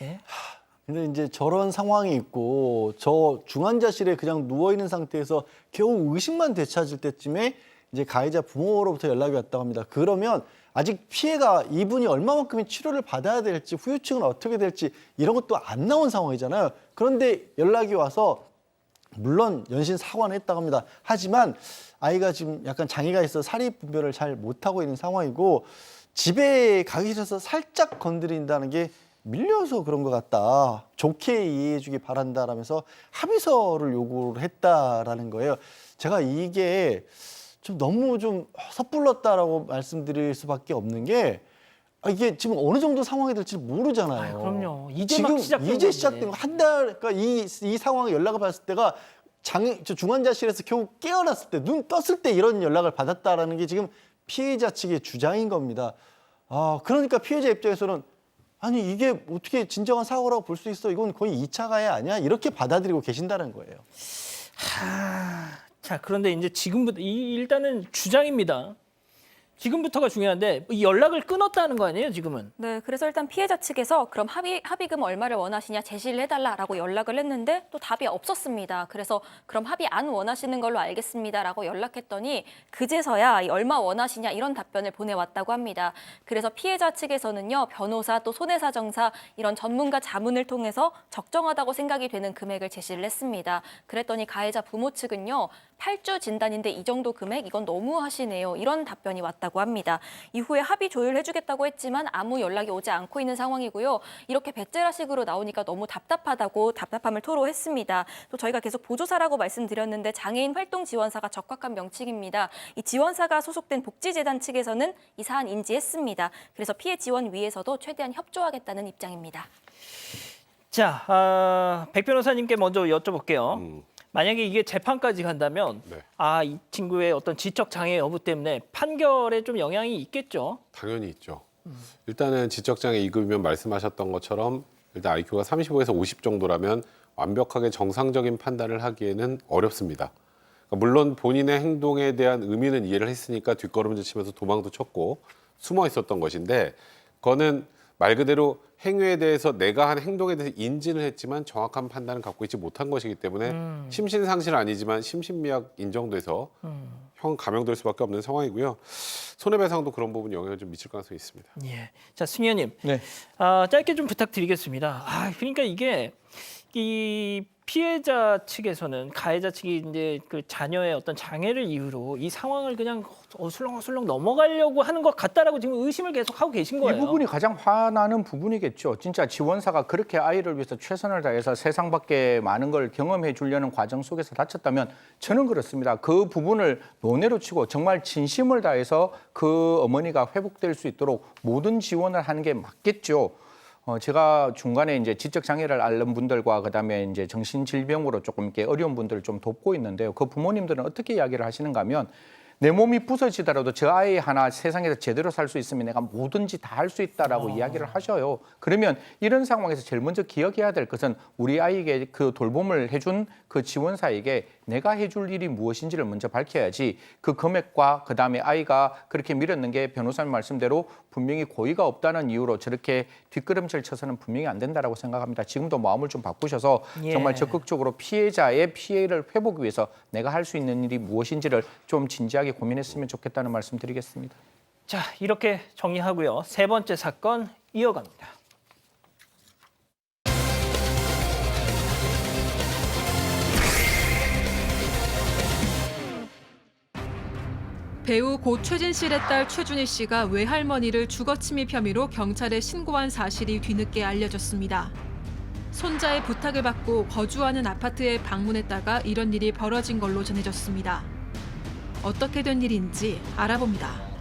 예? 근데 이제 저런 상황이 있고 저 중환자실에 그냥 누워 있는 상태에서 겨우 의식만 되찾을 때쯤에 이제 가해자 부모로부터 연락이 왔다고 합니다. 그러면 아직 피해가 이분이 얼마만큼의 치료를 받아야 될지 후유증은 어떻게 될지 이런 것도 안 나온 상황이잖아요. 그런데 연락이 와서 물론 연신 사과는 했다고 합니다. 하지만 아이가 지금 약간 장애가 있어서 사리분별을 잘 못하고 있는 상황이고 집에 가기 싫어서 살짝 건드린다는 게 밀려서 그런 것 같다. 좋게 이해해 주기 바란다라면서 합의서를 요구를 했다라는 거예요. 제가 이게 좀 너무 좀 섣불렀다라고 말씀드릴 수밖에 없는 게 이게 지금 어느 정도 상황이 될지 모르잖아요. 그럼요. 이제 지금 막 시작된 이제 건데. 시작된 거 한 달, 그러니까 이 상황에 연락을 받았을 때가 저 중환자실에서 겨우 깨어났을 때, 눈 떴을 때 이런 연락을 받았다라는 게 지금 피해자 측의 주장인 겁니다. 그러니까 피해자 입장에서는 아니 이게 어떻게 진정한 사고라고 볼 수 있어? 이건 거의 2차 가해 아니야? 이렇게 받아들이고 계신다는 거예요. 자, 그런데 이제 지금부터 일단은 주장입니다. 지금부터가 중요한데 이 연락을 끊었다는 거 아니에요, 지금은? 네, 그래서 일단 피해자 측에서 그럼 합의금 얼마를 원하시냐 제시를 해달라라고 연락을 했는데 또 답이 없었습니다. 그래서 그럼 합의 안 원하시는 걸로 알겠습니다라고 연락했더니 그제서야 얼마 원하시냐 이런 답변을 보내왔다고 합니다. 그래서 피해자 측에서는요, 변호사 또 손해사정사 이런 전문가 자문을 통해서 적정하다고 생각이 되는 금액을 제시를 했습니다. 그랬더니 가해자 부모 측은요, 8주 진단인데 이 정도 금액 이건 너무하시네요. 이런 답변이 왔다고 합니다. 이후에 합의 조율해주겠다고 했지만 아무 연락이 오지 않고 있는 상황이고요. 이렇게 배째라식으로 나오니까 너무 답답하다고 답답함을 토로했습니다. 또 저희가 계속 보조사라고 말씀드렸는데 장애인 활동 지원사가 적확한 명칭입니다. 이 지원사가 소속된 복지재단 측에서는 이 사안 인지했습니다. 그래서 피해 지원 위에서도 최대한 협조하겠다는 입장입니다. 자, 백 변호사님께 먼저 여쭤볼게요. 만약에 이게 재판까지 간다면 네. 이 친구의 어떤 지적 장애 여부 때문에 판결에 좀 영향이 있겠죠. 당연히 있죠. 일단은 지적장애 2급이면 말씀하셨던 것처럼 일단 IQ가 35에서 50 정도라면 완벽하게 정상적인 판단을 하기에는 어렵습니다. 그러니까 물론 본인의 행동에 대한 의미는 이해를 했으니까 뒷걸음질 치면서 도망도 쳤고 숨어 있었던 것인데 그거는 말 그대로 행위에 대해서 내가 한 행동에 대해서 인지는 했지만 정확한 판단을 갖고 있지 못한 것이기 때문에 심신상실은 아니지만 심신미약 인정돼서 형 감형될 수밖에 없는 상황이고요. 손해배상도 그런 부분 영향을 좀 미칠 가능성이 있습니다. 예. 자, 승 의원님. 네. 짧게 좀 부탁드리겠습니다. 그러니까 이게 이 피해자 측에서는 가해자 측이 이제 그 자녀의 어떤 장애를 이유로 이 상황을 그냥 어슬렁어슬렁 넘어가려고 하는 것 같다라고 지금 의심을 계속 하고 계신 거예요. 이 부분이 가장 화나는 부분이겠죠. 진짜 지원사가 그렇게 아이를 위해서 최선을 다해서 세상 밖에 많은 걸 경험해 주려는 과정 속에서 다쳤다면 저는 그렇습니다. 그 부분을 논외로 치고 정말 진심을 다해서 그 어머니가 회복될 수 있도록 모든 지원을 하는 게 맞겠죠. 제가 중간에 이제 지적 장애를 앓는 분들과 그다음에 이제 정신 질병으로 조금 이렇게 어려운 분들을 좀 돕고 있는데요. 그 부모님들은 어떻게 이야기를 하시는가 하면 내 몸이 부서지더라도 저 아이 하나 세상에서 제대로 살 수 있으면 내가 뭐든지 다 할 수 있다라고 이야기를 하셔요. 그러면 이런 상황에서 제일 먼저 기억해야 될 것은 우리 아이에게 그 돌봄을 해준 그 지원사에게 내가 해줄 일이 무엇인지를 먼저 밝혀야지 그 금액과 그다음에 아이가 그렇게 밀었는 게 변호사님 말씀대로 분명히 고의가 없다는 이유로 저렇게 뒷걸음질 쳐서는 분명히 안 된다라고 생각합니다. 지금도 마음을 좀 바꾸셔서 정말 적극적으로 피해자의 피해를 회복 위해서 내가 할 수 있는 일이 무엇인지를 좀 진지하게 고민했으면 좋겠다는 말씀 드리겠습니다. 자, 이렇게 정리하고요. 세 번째 사건 이어갑니다. 배우 고 최진 씨의 딸 최준희 씨가 외할머니를 주거 침입 혐의로 경찰에 신고한 사실이 뒤늦게 알려졌습니다. 손자의 부탁을 받고 거주하는 아파트에 방문했다가 이런 일이 벌어진 걸로 전해졌습니다. 어떻게 된 일인지 알아봅니다.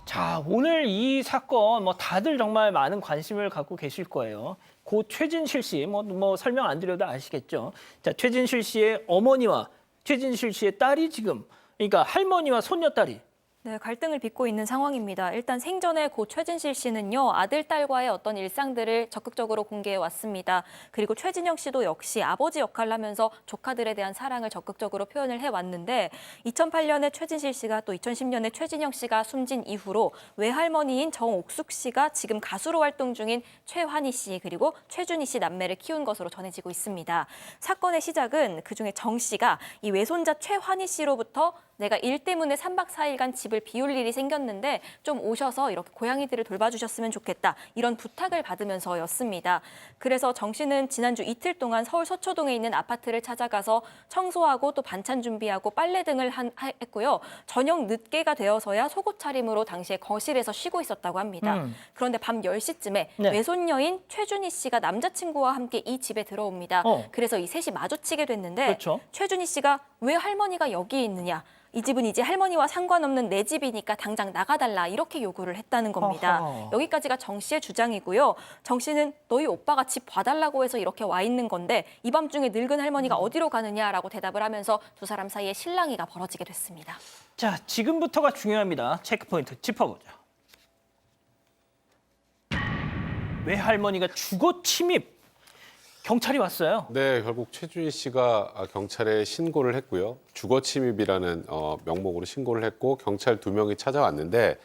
자, 오늘 이 사건 뭐 다들 정말 많은 관심을 갖고 계실 거예요. 고 최진실 씨, 뭐 설명 안 드려도 아시겠죠. 자, 최진실 씨의 어머니와 최진실 씨의 딸이 지금, 그러니까 할머니와 손녀딸이 네, 갈등을 빚고 있는 상황입니다. 일단 생전에 고 최진실 씨는요, 아들, 딸과의 어떤 일상들을 적극적으로 공개해 왔습니다. 그리고 최진영 씨도 역시 아버지 역할을 하면서 조카들에 대한 사랑을 적극적으로 표현을 해왔는데 2008년에 최진실 씨가 또 2010년에 최진영 씨가 숨진 이후로 외할머니인 정옥숙 씨가 지금 가수로 활동 중인 최환희 씨 그리고 최준희 씨 남매를 키운 것으로 전해지고 있습니다. 사건의 시작은 그중에 정 씨가 이 외손자 최환희 씨로부터 내가 일 때문에 3박 4일간 집을 비울 일이 생겼는데 좀 오셔서 이렇게 고양이들을 돌봐주셨으면 좋겠다. 이런 부탁을 받으면서였습니다. 그래서 정 씨는 지난주 이틀 동안 서울 서초동에 있는 아파트를 찾아가서 청소하고 또 반찬 준비하고 빨래 등을 했고요. 저녁 늦게가 되어서야 속옷 차림으로 당시에 거실에서 쉬고 있었다고 합니다. 그런데 밤 10시쯤에 네. 외손녀인 최준희 씨가 남자친구와 함께 이 집에 들어옵니다. 그래서 이 셋이 마주치게 됐는데 그렇죠. 최준희 씨가 왜 할머니가 여기 있느냐. 이 집은 이제 할머니와 상관없는 내 집이니까 당장 나가달라 이렇게 요구를 했다는 겁니다. 어허. 여기까지가 정 씨의 주장이고요. 정 씨는 너희 오빠가 집 봐달라고 해서 이렇게 와 있는 건데 이 밤중에 늙은 할머니가 어디로 가느냐라고 대답을 하면서 두 사람 사이에 실랑이가 벌어지게 됐습니다. 자, 지금부터가 중요합니다. 체크포인트 짚어보죠. 외할머니가 주거 침입. 경찰이 왔어요. 네, 결국 최준희 씨가 경찰에 신고를 했고요. 주거 침입이라는 명목으로 신고를 했고 경찰 2명이 찾아왔는데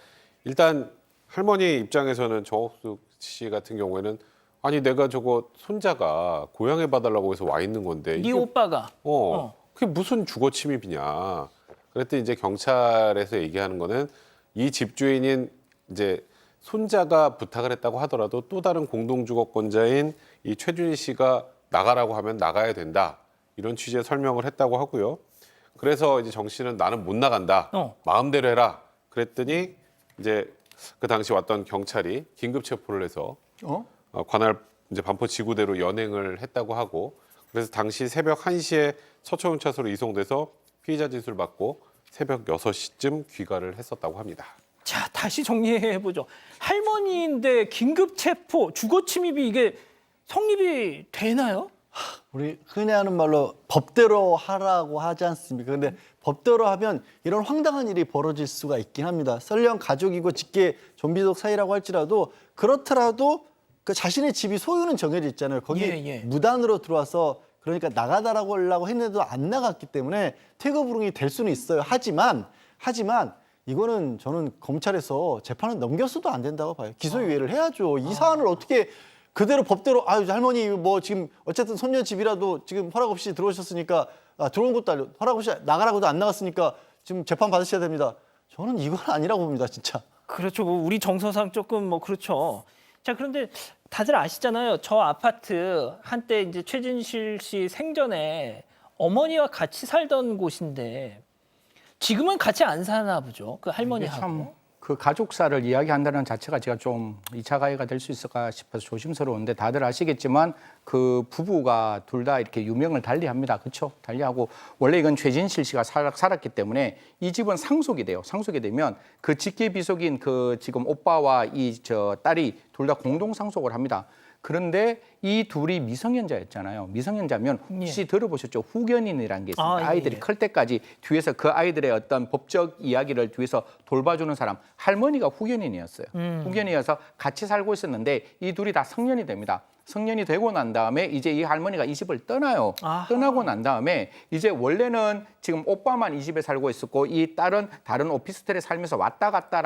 일단 할머니 입장에서는 정옥숙 씨 같은 경우에는 아니 내가 저거 손자가 고향에 봐달라고 해서 와 있는 건데 네 오빠가 그게 무슨 주거 침입이냐. 그랬더니 이제 경찰에서 얘기하는 거는 이 집주인인 이제 손자가 부탁을 했다고 하더라도 또 다른 공동주거권자인 이 최준희 씨가 나가라고 하면 나가야 된다. 이런 취지의 설명을 했다고 하고요. 그래서 이제 정 씨는 나는 못 나간다. 마음대로 해라. 그랬더니 이제 그 당시 왔던 경찰이 긴급 체포를 해서 관할 이제 반포 지구대로 연행을 했다고 하고 그래서 당시 새벽 1시에 서초경찰서로 이송돼서 피의자 진술을 받고 새벽 6시쯤 귀가를 했었다고 합니다. 자, 다시 정리해보죠. 할머니인데 긴급 체포, 주거 침입이 이게 성립이 되나요? 우리 흔히 하는 말로 법대로 하라고 하지 않습니까? 근데 법대로 하면 이런 황당한 일이 벌어질 수가 있긴 합니다. 설령 가족이고 직계 좀비족 사이라고 할지라도 그렇더라도 그 자신의 집이 소유는 정해져 있잖아요. 거기 무단으로 들어와서 그러니까 나가달라고 하려고 했는데도 안 나갔기 때문에 퇴거불응이 될 수는 있어요. 하지만 이거는 저는 검찰에서 재판을 넘겼어도 안 된다고 봐요. 기소유예를 해야죠. 이 사안을 어떻게 그대로 법대로 아유 할머니 뭐 지금 어쨌든 손녀 집이라도 지금 허락 없이 들어오셨으니까 들어온 것도 아니고 허락 없이 나가라고도 안 나갔으니까 지금 재판 받으셔야 됩니다. 저는 이건 아니라고 봅니다, 진짜. 그렇죠. 뭐 우리 정서상 조금 뭐 그렇죠. 자, 그런데 다들 아시잖아요. 저 아파트 한때 이제 최진실 씨 생전에 어머니와 같이 살던 곳인데 지금은 같이 안 사나 보죠. 그 할머니하고. 그 가족사를 이야기한다는 자체가 제가 좀 2차 가해가 될 수 있을까 싶어서 조심스러운데 다들 아시겠지만 그 부부가 둘 다 이렇게 유명을 달리합니다. 그렇죠? 달리하고 원래 이건 최진실 씨가 살았기 때문에 이 집은 상속이 돼요. 상속이 되면 그 직계 비속인 그 지금 오빠와 이 딸이 둘 다 공동 상속을 합니다. 그런데 이 둘이 미성년자였잖아요. 미성년자면 혹시 들어보셨죠? 후견인이라는 게 있습니다. 아이들이 클 때까지 뒤에서 그 아이들의 어떤 법적 이야기를 뒤에서 돌봐주는 사람. 할머니가 후견인이었어요. 후견이어서 같이 살고 있었는데 이 둘이 다 성년이 됩니다. 성년이 되고 난 다음에 이제 이 할머니가 이 집을 떠나요. 떠나고 난 다음에 이제 원래는 지금 오빠만 이 집에 살고 있었고 이 딸은 다른 오피스텔에 살면서 왔다 갔다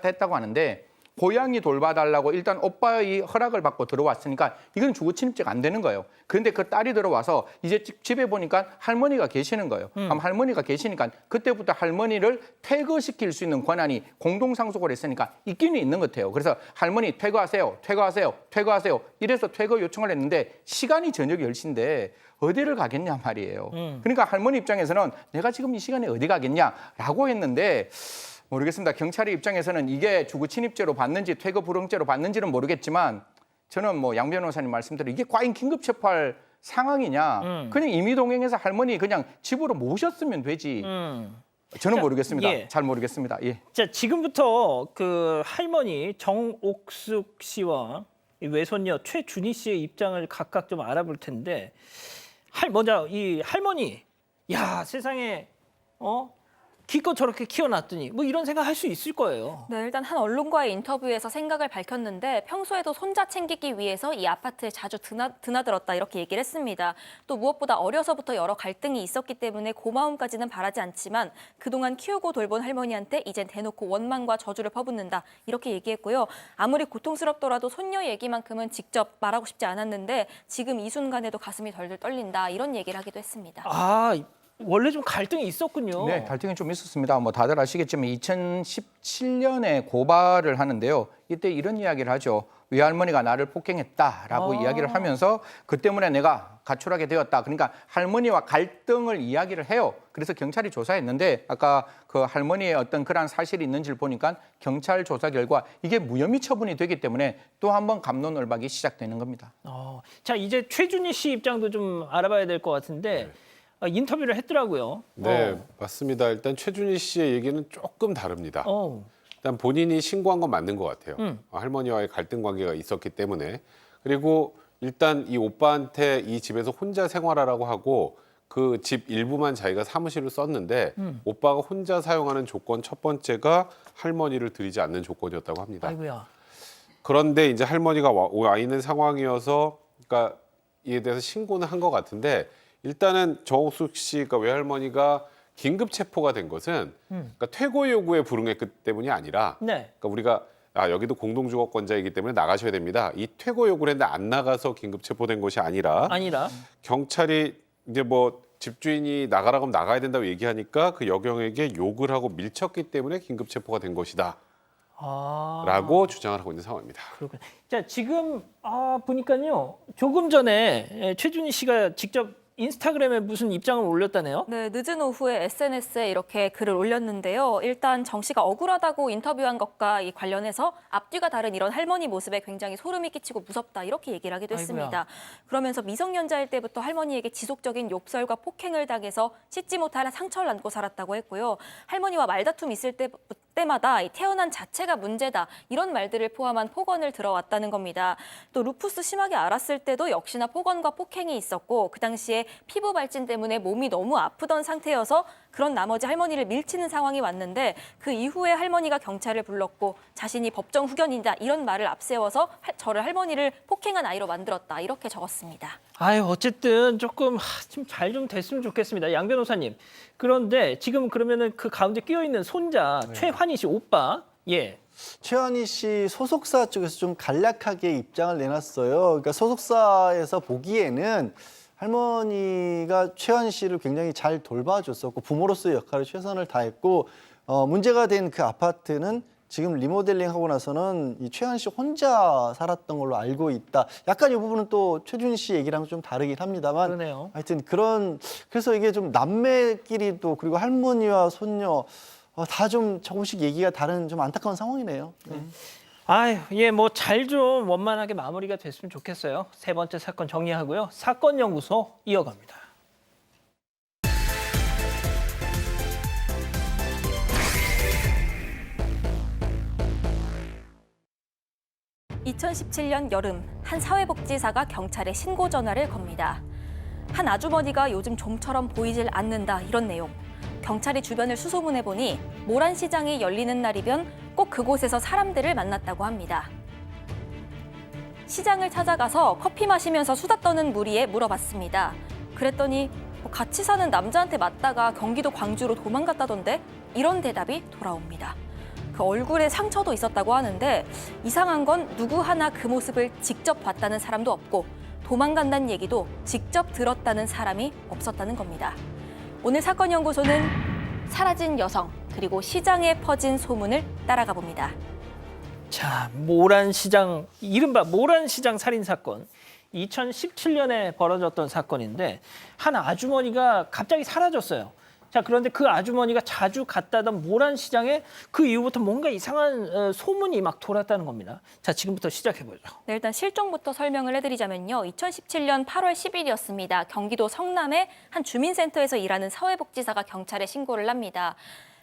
했다고 하는데 고양이 돌봐달라고 일단 오빠의 허락을 받고 들어왔으니까 이건 주거 침입죄가 안 되는 거예요. 그런데 그 딸이 들어와서 이제 집에 보니까 할머니가 계시는 거예요. 그럼 할머니가 계시니까 그때부터 할머니를 퇴거시킬 수 있는 권한이 공동상속을 했으니까 있기는 있는 것 같아요. 그래서 할머니 퇴거하세요. 이래서 퇴거 요청을 했는데 시간이 저녁 10시인데 어디를 가겠냐 말이에요. 그러니까 할머니 입장에서는 내가 지금 이 시간에 어디 가겠냐라고 했는데 모르겠습니다. 경찰의 입장에서는 이게 주거 침입죄로 받는지 퇴거 불응죄로 받는지는 모르겠지만 저는 뭐 양 변호사님 말씀대로 이게 과연 긴급 체포할 상황이냐. 그냥 임의동행해서 할머니 그냥 집으로 모셨으면 되지. 저는 자, 모르겠습니다. 예. 잘 모르겠습니다. 예. 자, 지금부터 그 할머니 정옥숙 씨와 이 외손녀 최준희 씨의 입장을 각각 좀 알아볼 텐데 먼저 이 할머니, 야 세상에 기껏 저렇게 키워놨더니 뭐 이런 생각 할 수 있을 거예요. 네, 일단 한 언론과의 인터뷰에서 생각을 밝혔는데 평소에도 손자 챙기기 위해서 이 아파트에 자주 드나들었다 이렇게 얘기를 했습니다. 또 무엇보다 어려서부터 여러 갈등이 있었기 때문에 고마움까지는 바라지 않지만 그동안 키우고 돌본 할머니한테 이젠 대놓고 원망과 저주를 퍼붓는다 이렇게 얘기했고요. 아무리 고통스럽더라도 손녀 얘기만큼은 직접 말하고 싶지 않았는데 지금 이 순간에도 가슴이 덜덜 떨린다 이런 얘기를 하기도 했습니다. 아, 원래 좀 갈등이 있었군요. 네, 갈등이 좀 있었습니다. 뭐 다들 아시겠지만 2017년에 고발을 하는데요. 이때 이런 이야기를 하죠. 외할머니가 나를 폭행했다라고 이야기를 하면서 그 때문에 내가 가출하게 되었다. 그러니까 할머니와 갈등을 이야기를 해요. 그래서 경찰이 조사했는데 아까 그 할머니의 어떤 그런 사실이 있는지를 보니까 경찰 조사 결과 이게 무혐의 처분이 되기 때문에 또 한 번 갑론을박이 시작되는 겁니다. 자, 이제 최준희 씨 입장도 좀 알아봐야 될 것 같은데 인터뷰를 했더라고요. 네, 맞습니다. 일단 최준희 씨의 얘기는 조금 다릅니다. 일단 본인이 신고한 건 맞는 것 같아요. 할머니와의 갈등 관계가 있었기 때문에. 그리고 일단 이 오빠한테 이 집에서 혼자 생활하라고 하고 그 집 일부만 자기가 사무실을 썼는데 오빠가 혼자 사용하는 조건 첫 번째가 할머니를 들이지 않는 조건이었다고 합니다. 아이고야. 그런데 이제 할머니가 와 있는 상황이어서 그러니까 이에 대해서 신고는 한 것 같은데 일단은 정옥숙 씨가 외할머니가 긴급 체포가 된 것은 그러니까 퇴거 요구에 불응했기 때문이 아니라 네. 그러니까 우리가 여기도 공동주거권자이기 때문에 나가셔야 됩니다. 이 퇴거 요구를 했는데 안 나가서 긴급 체포된 것이 아니라 경찰이 이제 뭐 집주인이 나가라고 하면 나가야 된다고 얘기하니까 그 여경에게 욕을 하고 밀쳤기 때문에 긴급 체포가 된 것이다. 라고 주장을 하고 있는 상황입니다. 그렇군요. 자, 지금 보니까요. 조금 전에 최준희 씨가 직접 인스타그램에 무슨 입장을 올렸다네요? 네, 늦은 오후에 SNS에 이렇게 글을 올렸는데요. 일단 정 씨가 억울하다고 인터뷰한 것과 이 관련해서 앞뒤가 다른 이런 할머니 모습에 굉장히 소름이 끼치고 무섭다 이렇게 얘기를 하기도 했습니다. 그러면서 미성년자일 때부터 할머니에게 지속적인 욕설과 폭행을 당해서 씻지 못할 상처를 안고 살았다고 했고요. 할머니와 말다툼 있을 때마다 태어난 자체가 문제다 이런 말들을 포함한 폭언을 들어왔다는 겁니다. 또 루푸스 심하게 앓았을 때도 역시나 폭언과 폭행이 있었고 그 당시에 피부 발진 때문에 몸이 너무 아프던 상태여서 그런 나머지 할머니를 밀치는 상황이 왔는데 그 이후에 할머니가 경찰을 불렀고 자신이 법정 후견이다 이런 말을 앞세워서 저를 할머니를 폭행한 아이로 만들었다 이렇게 적었습니다. 아유, 어쨌든 조금 좀 잘 좀 됐으면 좋겠습니다. 양 변호사님. 그런데 지금 그러면은 그 가운데 끼어 있는 손자 최환희 씨 오빠, 최환희 씨 소속사 쪽에서 좀 간략하게 입장을 내놨어요. 그러니까 소속사에서 보기에는 할머니가 최환희 씨를 굉장히 잘 돌봐줬었고 부모로서의 역할을 최선을 다했고 문제가 된 그 아파트는 지금 리모델링하고 나서는 이 최환희 씨 혼자 살았던 걸로 알고 있다. 약간 이 부분은 또 최준희 씨 얘기랑 좀 다르긴 합니다만 그러네요. 하여튼 그래서 이게 좀 남매끼리도 그리고 할머니와 손녀 다 좀 조금씩 얘기가 다른 좀 안타까운 상황이네요. 아유, 뭐 잘 좀 원만하게 마무리가 됐으면 좋겠어요. 세 번째 사건 정리하고요. 사건 연구소 이어갑니다. (2017년) 여름 한 사회복지사가 경찰에 신고 전화를 겁니다. 한 아주머니가 요즘 좀처럼 보이질 않는다 이런 내용. 경찰이 주변을 수소문해보니 모란시장이 열리는 날이면 꼭 그곳에서 사람들을 만났다고 합니다. 시장을 찾아가서 커피 마시면서 수다 떠는 무리에 물어봤습니다. 그랬더니 같이 사는 남자한테 맞다가 경기도 광주로 도망갔다던데 이런 대답이 돌아옵니다. 그 얼굴에 상처도 있었다고 하는데 이상한 건 누구 하나 그 모습을 직접 봤다는 사람도 없고 도망간다는 얘기도 직접 들었다는 사람이 없었다는 겁니다. 오늘 사건 연구소는 사라진 여성 그리고 시장에 퍼진 소문을 따라가 봅니다. 자, 이른바 모란시장 살인 사건. 2017년에 벌어졌던 사건인데 한 아주머니가 갑자기 사라졌어요. 자, 그런데 그 아주머니가 자주 갔다던 모란시장에 그 이후부터 뭔가 이상한 소문이 막 돌았다는 겁니다. 자, 지금부터 시작해보죠. 네, 일단 실종부터 설명을 해드리자면요. 2017년 8월 10일이었습니다. 경기도 성남의 한 주민센터에서 일하는 사회복지사가 경찰에 신고를 합니다.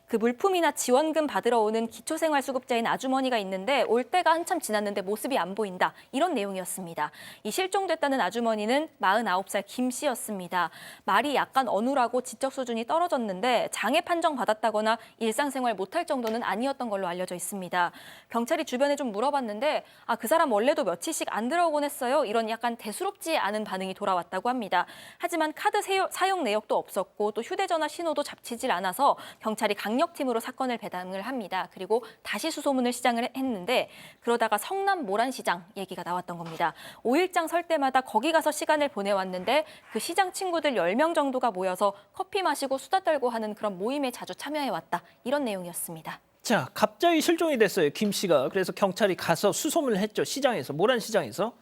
그 물품이나 지원금 받으러 오는 기초생활수급자인 아주머니가 있는데 올 때가 한참 지났는데 모습이 안 보인다. 이런 내용이었습니다. 이 실종됐다는 아주머니는 49살 김 씨였습니다. 말이 약간 어눌하고 지적 수준이 떨어졌는데 장애 판정받았다거나 일상생활 못할 정도는 아니었던 걸로 알려져 있습니다. 경찰이 주변에 좀 물어봤는데 그 사람 원래도 며칠씩 안 들어오곤 했어요. 이런 약간 대수롭지 않은 반응이 돌아왔다고 합니다. 하지만 카드 사용 내역도 없었고 또 휴대전화 신호도 잡히질 않아서 경찰이 강력팀으로 사건을 배당을 합니다. 그리고 다시 수소문을 시작을 했는데 그러다가 성남 모란시장 얘기가 나왔던 겁니다. 5일장 설 때마다 거기 가서 시간을 보내왔는데 그 시장 친구들 10명 정도가 모여서 커피 마시고 수다 떨고 하는 그런 모임에 자주 참여해왔다. 이런 내용이었습니다. 자, 갑자기 실종이 됐어요, 김 씨가. 그래서 경찰이 가서 수소문을 했죠, 시장에서, 모란시장에서.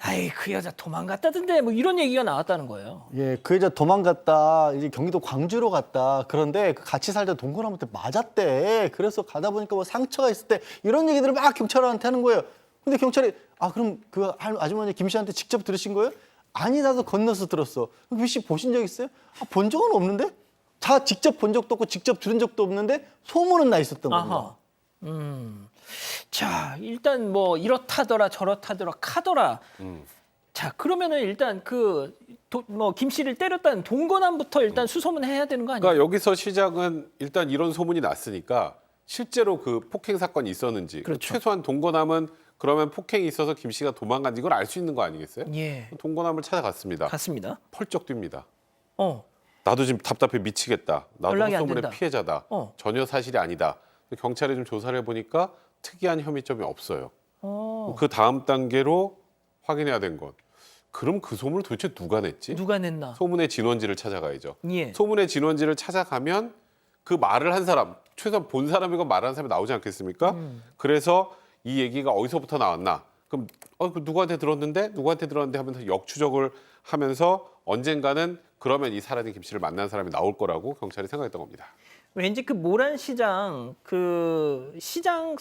아이, 그 여자 도망갔다던데 뭐 이런 얘기가 나왔다는 거예요. 예, 그 여자 도망갔다. 이제 경기도 광주로 갔다. 그런데 그 같이 살던 동거남한테 맞았대. 그래서 가다 보니까 뭐 상처가 있을 때 이런 얘기들을 막 경찰한테 하는 거예요. 근데 경찰이 그럼 그 아주머니 김 씨한테 직접 들으신 거예요? 아니, 나도 건너서 들었어. 김 씨 보신 적 있어요? 본 적은 없는데? 다 직접 본 적도 없고 직접 들은 적도 없는데 소문은 나 있었던 겁니다. 자, 일단 뭐 이렇다더라 저렇다더라 카더라. 자, 그러면은 일단 김 씨를 때렸다는 동거남부터 일단 수소문해야 되는 거 아니에요? 그러니까 여기서 시작은 일단 이런 소문이 났으니까 실제로 그 폭행 사건이 있었는지 그렇죠. 최소한 동거남은 그러면 폭행이 있어서 김 씨가 도망간지 이걸 알 수 있는 거 아니겠어요? 예. 동거남을 찾아갔습니다. 갔습니다. 펄쩍 뜁니다. 어. 나도 지금 답답해 미치겠다. 나도 연락이 안 소문의 된다. 피해자다. 전혀 사실이 아니다. 경찰이 좀 조사를 해보니까 특이한 혐의점이 없어요. 그 다음 단계로 확인해야 된 것. 그럼 그 소문을 도대체 누가 냈지? 누가 냈나? 소문의 진원지를 찾아가야죠. 예. 소문의 진원지를 찾아가면 그 말을 한 사람, 최소한 본 사람이고 말하는 사람이 나오지 않겠습니까? 그래서 이 얘기가 어디서부터 나왔나? 그럼 그 누구한테 들었는데 하면서 역추적을 하면서 언젠가는 그러면 이 사라진 김 씨를 만난 사람이 나올 거라고 경찰이 생각했던 겁니다. 왠지 그 모란시장 시장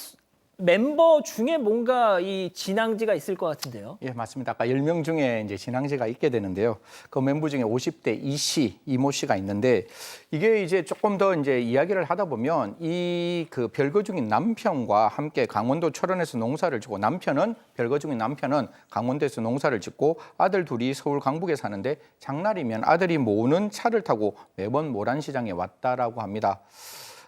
멤버 중에 뭔가 이 진앙지가 있을 것 같은데요. 예, 맞습니다. 아까 10명 중에 이제 진앙지가 있게 되는데요. 그 멤버 중에 50대 이모 씨가 있는데 이게 이제 조금 더 이제 이야기를 하다 보면 이 그 별거 중인 남편과 함께 강원도 철원에서 농사를 짓고 별거 중인 남편은 강원도에서 농사를 짓고 아들 둘이 서울 강북에 사는데 장날이면 아들이 모으는 차를 타고 매번 모란시장에 왔다라고 합니다.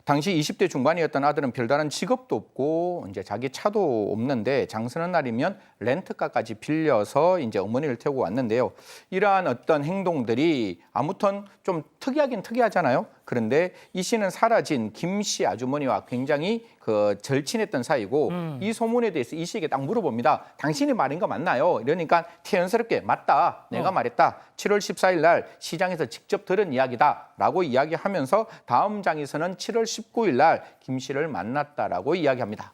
당시 20대 중반이었던 아들은 별다른 직업도 없고 이제 자기 차도 없는데 장서는 날이면 렌트카까지 빌려서 이제 어머니를 태우고 왔는데요. 이러한 어떤 행동들이 아무튼 좀 특이하긴 특이하잖아요. 그런데 이 씨는 사라진 김 씨 아주머니와 굉장히 절친했던 사이고 이 소문에 대해서 이 씨에게 딱 물어봅니다. 당신이 말인 거 맞나요? 이러니까 태연스럽게 맞다. 내가 말했다. 7월 14일 날 시장에서 직접 들은 이야기다. 라고 이야기하면서 다음 장에서는 7월 19일 날 김 씨를 만났다라고 이야기합니다.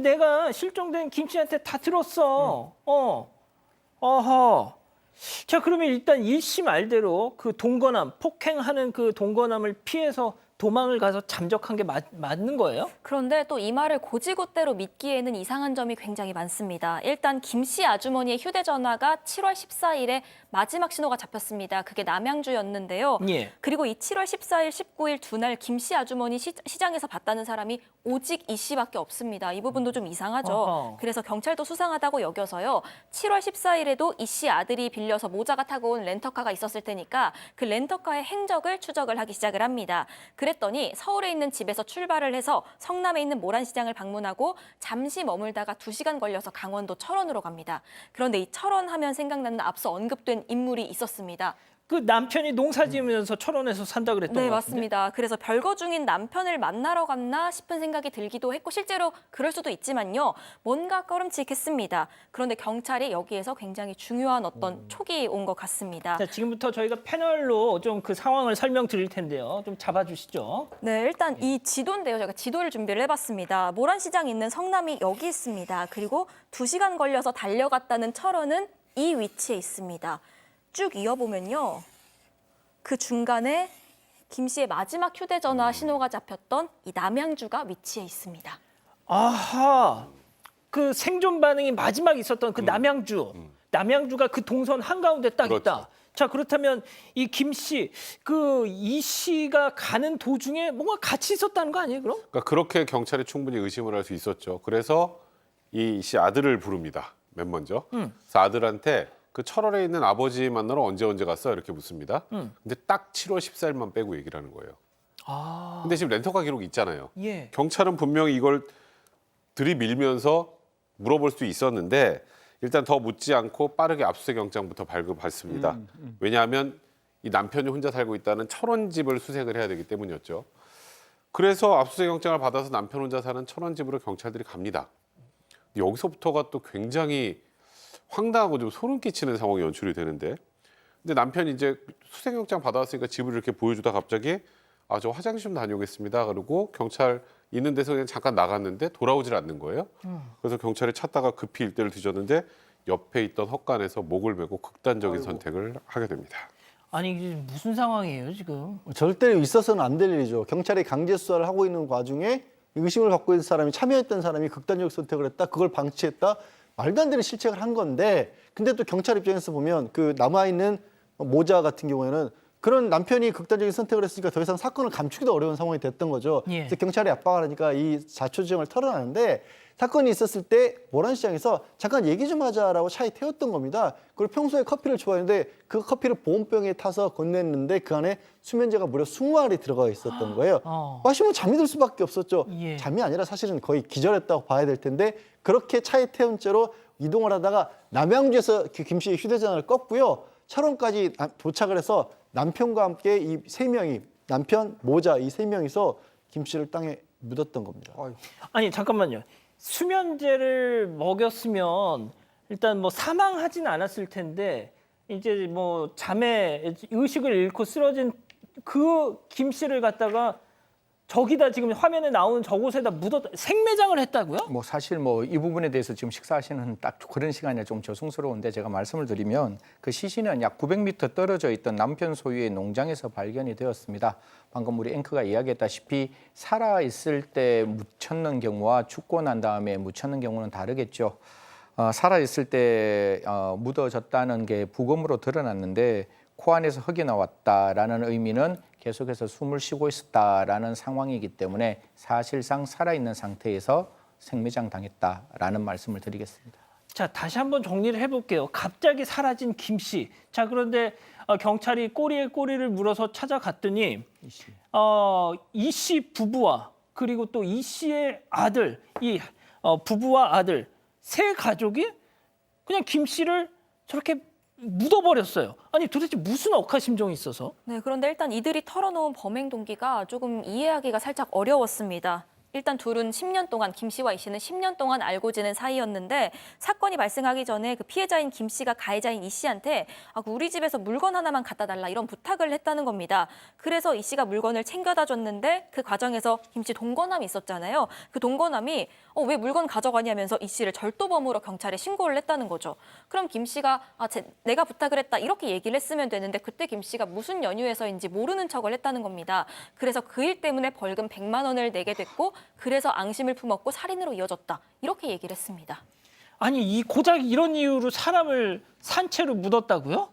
내가 실종된 김 씨한테 다 들었어. 어허. 자, 그러면 일단 이 씨 말대로 그 동거남, 폭행하는 그 동거남을 피해서 도망을 가서 잠적한 게 맞는 거예요? 그런데 또 이 말을 고지고대로 믿기에는 이상한 점이 굉장히 많습니다. 일단 김 씨 아주머니의 휴대전화가 7월 14일에 마지막 신호가 잡혔습니다. 그게 남양주였는데요. 예. 그리고 이 7월 14일, 19일 두 날 김 씨 아주머니 시장에서 봤다는 사람이 오직 이 씨밖에 없습니다. 이 부분도 좀 이상하죠. 어허. 그래서 경찰도 수상하다고 여겨서요. 7월 14일에도 이 씨 아들이 빌려서 모자가 타고 온 렌터카가 있었을 테니까 그 렌터카의 행적을 추적을 하기 시작을 합니다. 그랬더니 서울에 있는 집에서 출발을 해서 성남에 있는 모란시장을 방문하고 잠시 머물다가 2시간 걸려서 강원도 철원으로 갑니다. 그런데 이 철원 하면 생각나는 앞서 언급된 인물이 있었습니다. 그 남편이 농사 지으면서 철원에서 산다 그랬던 것 네, 같은데. 맞습니다. 그래서 별거 중인 남편을 만나러 갔나 싶은 생각이 들기도 했고 실제로 그럴 수도 있지만요. 뭔가 꺼름칙했습니다. 그런데 경찰이 여기에서 굉장히 중요한 어떤 촉이 온 것 같습니다. 자, 지금부터 저희가 패널로 좀 그 상황을 설명드릴 텐데요. 좀 잡아주시죠. 네, 일단 이 지도인데요. 제가 지도를 준비를 해봤습니다. 모란시장에 있는 성남이 여기 있습니다. 그리고 2시간 걸려서 달려갔다는 철원은 이 위치에 있습니다. 쭉 이어보면요. 그 중간에 김 씨의 마지막 휴대전화 신호가 잡혔던 이 남양주가 위치해 있습니다. 아하, 그 생존 반응이 마지막 있었던 그 남양주. 남양주가 그 동선 한가운데 딱 그렇죠. 있다. 자, 그렇다면 이 김 씨, 그 이 씨가 가는 도중에 뭔가 같이 있었다는 거 아니에요, 그럼? 그러니까 그렇게 경찰이 충분히 의심을 할 수 있었죠. 그래서 이 씨 아들을 부릅니다. 맨 먼저. 그래서 아들한테 그 철원에 있는 아버지 만나러 언제 갔어? 이렇게 묻습니다. 근데 딱 7월 14일만 빼고 얘기를 하는 거예요. 아, 근데 지금 렌터카 기록이 있잖아요. 예. 경찰은 분명히 이걸 들이밀면서 물어볼 수 있었는데 일단 더 묻지 않고 빠르게 압수수색 영장부터 발급했습니다. 왜냐하면 이 남편이 혼자 살고 있다는 철원 집을 수색을 해야 되기 때문이었죠. 그래서 압수수색 영장을 받아서 남편 혼자 사는 철원 집으로 경찰들이 갑니다. 근데 여기서부터가 또 굉장히 황당하고 좀 소름 끼치는 상황이 연출이 되는데, 근데 남편이 이제 수색 영장 받아왔으니까 집을 이렇게 보여주다 갑자기 저 화장실 좀 다녀오겠습니다. 그러고 경찰 있는 데서 그냥 잠깐 나갔는데 돌아오질 않는 거예요. 그래서 경찰이 찾다가 급히 일대를 뒤졌는데 옆에 있던 헛간에서 목을 메고 극단적인 선택을 하게 됩니다. 아니, 이게 무슨 상황이에요, 지금? 절대 있어서는 안 될 일이죠. 경찰이 강제 수사를 하고 있는 와중에 의심을 받고 있는 사람이 참여했던 사람이 극단적 선택을 했다. 그걸 방치했다. 말도 안 되는 실책을 한 건데, 근데 또 경찰 입장에서 보면 그 남아있는 모자 같은 경우에는 그런 남편이 극단적인 선택을 했으니까 더 이상 사건을 감추기도 어려운 상황이 됐던 거죠. 예. 그래서 경찰이 압박을 하니까 이 자초지종을 털어내는데, 사건이 있었을 때 모란시장에서 잠깐 얘기 좀 하자라고 차에 태웠던 겁니다. 그리고 평소에 커피를 좋아했는데 그 커피를 보온병에 타서 건넸는데 그 안에 수면제가 무려 20알이 들어가 있었던 거예요. 마시면 잠이 들 수밖에 없었죠. 예. 잠이 아니라 사실은 거의 기절했다고 봐야 될 텐데, 그렇게 차에 태운 채로 이동을 하다가 남양주에서 김 씨의 휴대전화를 껐고요. 철원까지 도착을 해서 남편과 함께 이 세 명이, 남편, 모자 이 세 명이서 김 씨를 땅에 묻었던 겁니다. 아니, 잠깐만요. 수면제를 먹였으면 일단 뭐 사망하진 않았을 텐데, 이제 뭐 잠에 의식을 잃고 쓰러진 그 김 씨를 갖다가 저기다 지금 화면에 나오는 저곳에다 생매장을 했다고요? 뭐 사실 뭐 이 부분에 대해서 지금 식사하시는 딱 그런 시간이 좀 죄송스러운데 제가 말씀을 드리면 그 시신은 약 900m 떨어져 있던 남편 소유의 농장에서 발견이 되었습니다. 방금 우리 앵커가 이야기했다시피 살아 있을 때 묻혔는 경우와 죽고 난 다음에 묻혔는 경우는 다르겠죠. 살아 있을 때 묻어졌다는 게 부검으로 드러났는데 코 안에서 흙이 나왔다라는 의미는 계속해서 숨을 쉬고 있었다라는 상황이기 때문에 사실상 살아있는 상태에서 생매장 당했다라는 말씀을 드리겠습니다. 자, 다시 한번 정리를 해볼게요. 갑자기 사라진 김 씨. 자, 그런데 경찰이 꼬리에 꼬리를 물어서 찾아갔더니 이 씨 부부와 그리고 또 이 씨의 아들, 이 부부와 아들 세 가족이 그냥 김 씨를 저렇게 묻어버렸어요. 아니, 도대체 무슨 억하심정이 있어서? 네, 그런데 일단 이들이 털어놓은 범행 동기가 조금 이해하기가 살짝 어려웠습니다. 일단 둘은 10년 동안, 김 씨와 이 씨는 10년 동안 알고 지낸 사이였는데, 사건이 발생하기 전에 그 피해자인 김 씨가 가해자인 이 씨한테 우리 집에서 물건 하나만 갖다 달라 이런 부탁을 했다는 겁니다. 그래서 이 씨가 물건을 챙겨다 줬는데 그 과정에서 김 씨 동거남이 있었잖아요. 그 동거남이 왜 물건 가져가냐면서 이 씨를 절도범으로 경찰에 신고를 했다는 거죠. 그럼 김 씨가 내가 부탁을 했다 이렇게 얘기를 했으면 되는데, 그때 김 씨가 무슨 연유에서인지 모르는 척을 했다는 겁니다. 그래서 그 일 때문에 벌금 100만 원을 내게 됐고, 그래서 앙심을 품었고 살인으로 이어졌다 이렇게 얘기를 했습니다. 아니, 이 고작 이런 이유로 사람을 산채로 묻었다고요?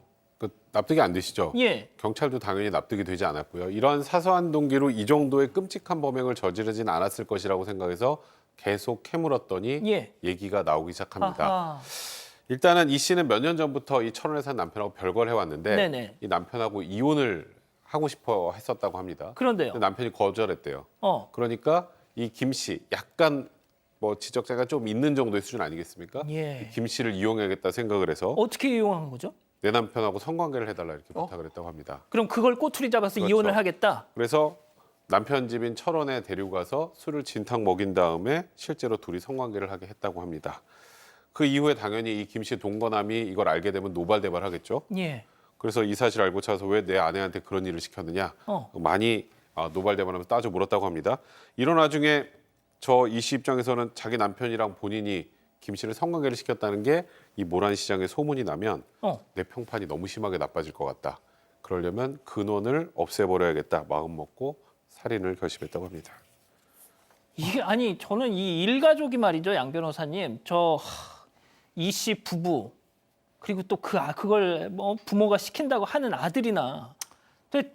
납득이 안 되시죠? 예. 경찰도 당연히 납득이 되지 않았고요. 이런 사소한 동기로 이 정도의 끔찍한 범행을 저지르진 않았을 것이라고 생각해서 계속 캐물었더니 예. 얘기가 나오기 시작합니다. 아하. 일단은 이 씨는 몇 년 전부터 이 철원에 사는 남편하고 별거를 해왔는데 네네. 이 남편하고 이혼을 하고 싶어 했었다고 합니다. 그런데요. 근데 남편이 거절했대요. 그러니까 이 김 씨 약간 뭐 지적자가 좀 있는 정도의 수준 아니겠습니까? 예. 이 김 씨를 이용해야겠다 생각을 해서 어떻게 이용한 거죠? 내 남편하고 성관계를 해달라 이렇게 부탁을 했다고 합니다. 그럼 그걸 꼬투리 잡아서 그렇죠. 이혼을 하겠다? 그래서 남편 집인 철원에 데려가서 술을 진탕 먹인 다음에 실제로 둘이 성관계를 하게 했다고 합니다. 그 이후에 당연히 이 김 씨 동거남이 이걸 알게 되면 노발대발하겠죠. 예. 그래서 이 사실을 알고 찾아서 왜 내 아내한테 그런 일을 시켰느냐 많이 노발대발하면서 따져 물었다고 합니다. 이런 와중에 저 이 씨 입장에서는 자기 남편이랑 본인이 김 씨를 성관계를 시켰다는 게 이 모란시장에 소문이 나면 내 평판이 너무 심하게 나빠질 것 같다. 그러려면 근원을 없애버려야겠다 마음 먹고 살인을 결심했다고 합니다. 이게 아니 저는 이 일가족이 말이죠, 양 변호사님. 이 씨 부부 그리고 또 그걸 뭐 부모가 시킨다고 하는 아들이나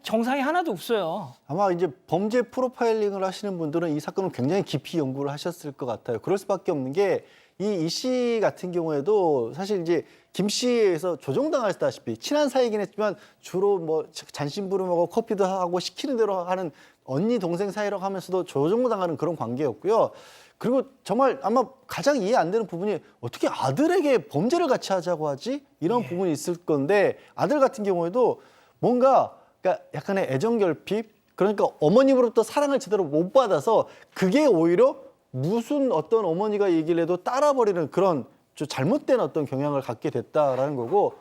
정상이 하나도 없어요. 아마 이제 범죄 프로파일링을 하시는 분들은 이 사건을 굉장히 깊이 연구를 하셨을 것 같아요. 그럴 수밖에 없는 게 이 씨 같은 경우에도 사실 이제 김 씨에서 조종당하셨다시피 친한 사이긴 했지만 주로 뭐 잔심부름하고 커피도 하고 시키는 대로 하는 언니 동생 사이라고 하면서도 조종당하는 그런 관계였고요. 그리고 정말 아마 가장 이해 안 되는 부분이 어떻게 아들에게 범죄를 같이 하자고 하지? 이런 부분이 있을 건데 아들 같은 경우에도 뭔가 그러니까 약간의 애정 결핍, 그러니까 어머님으로부터 사랑을 제대로 못 받아서 그게 오히려 무슨 어떤 어머니가 얘기를 해도 따라버리는 그런 좀 잘못된 어떤 경향을 갖게 됐다라는 거고,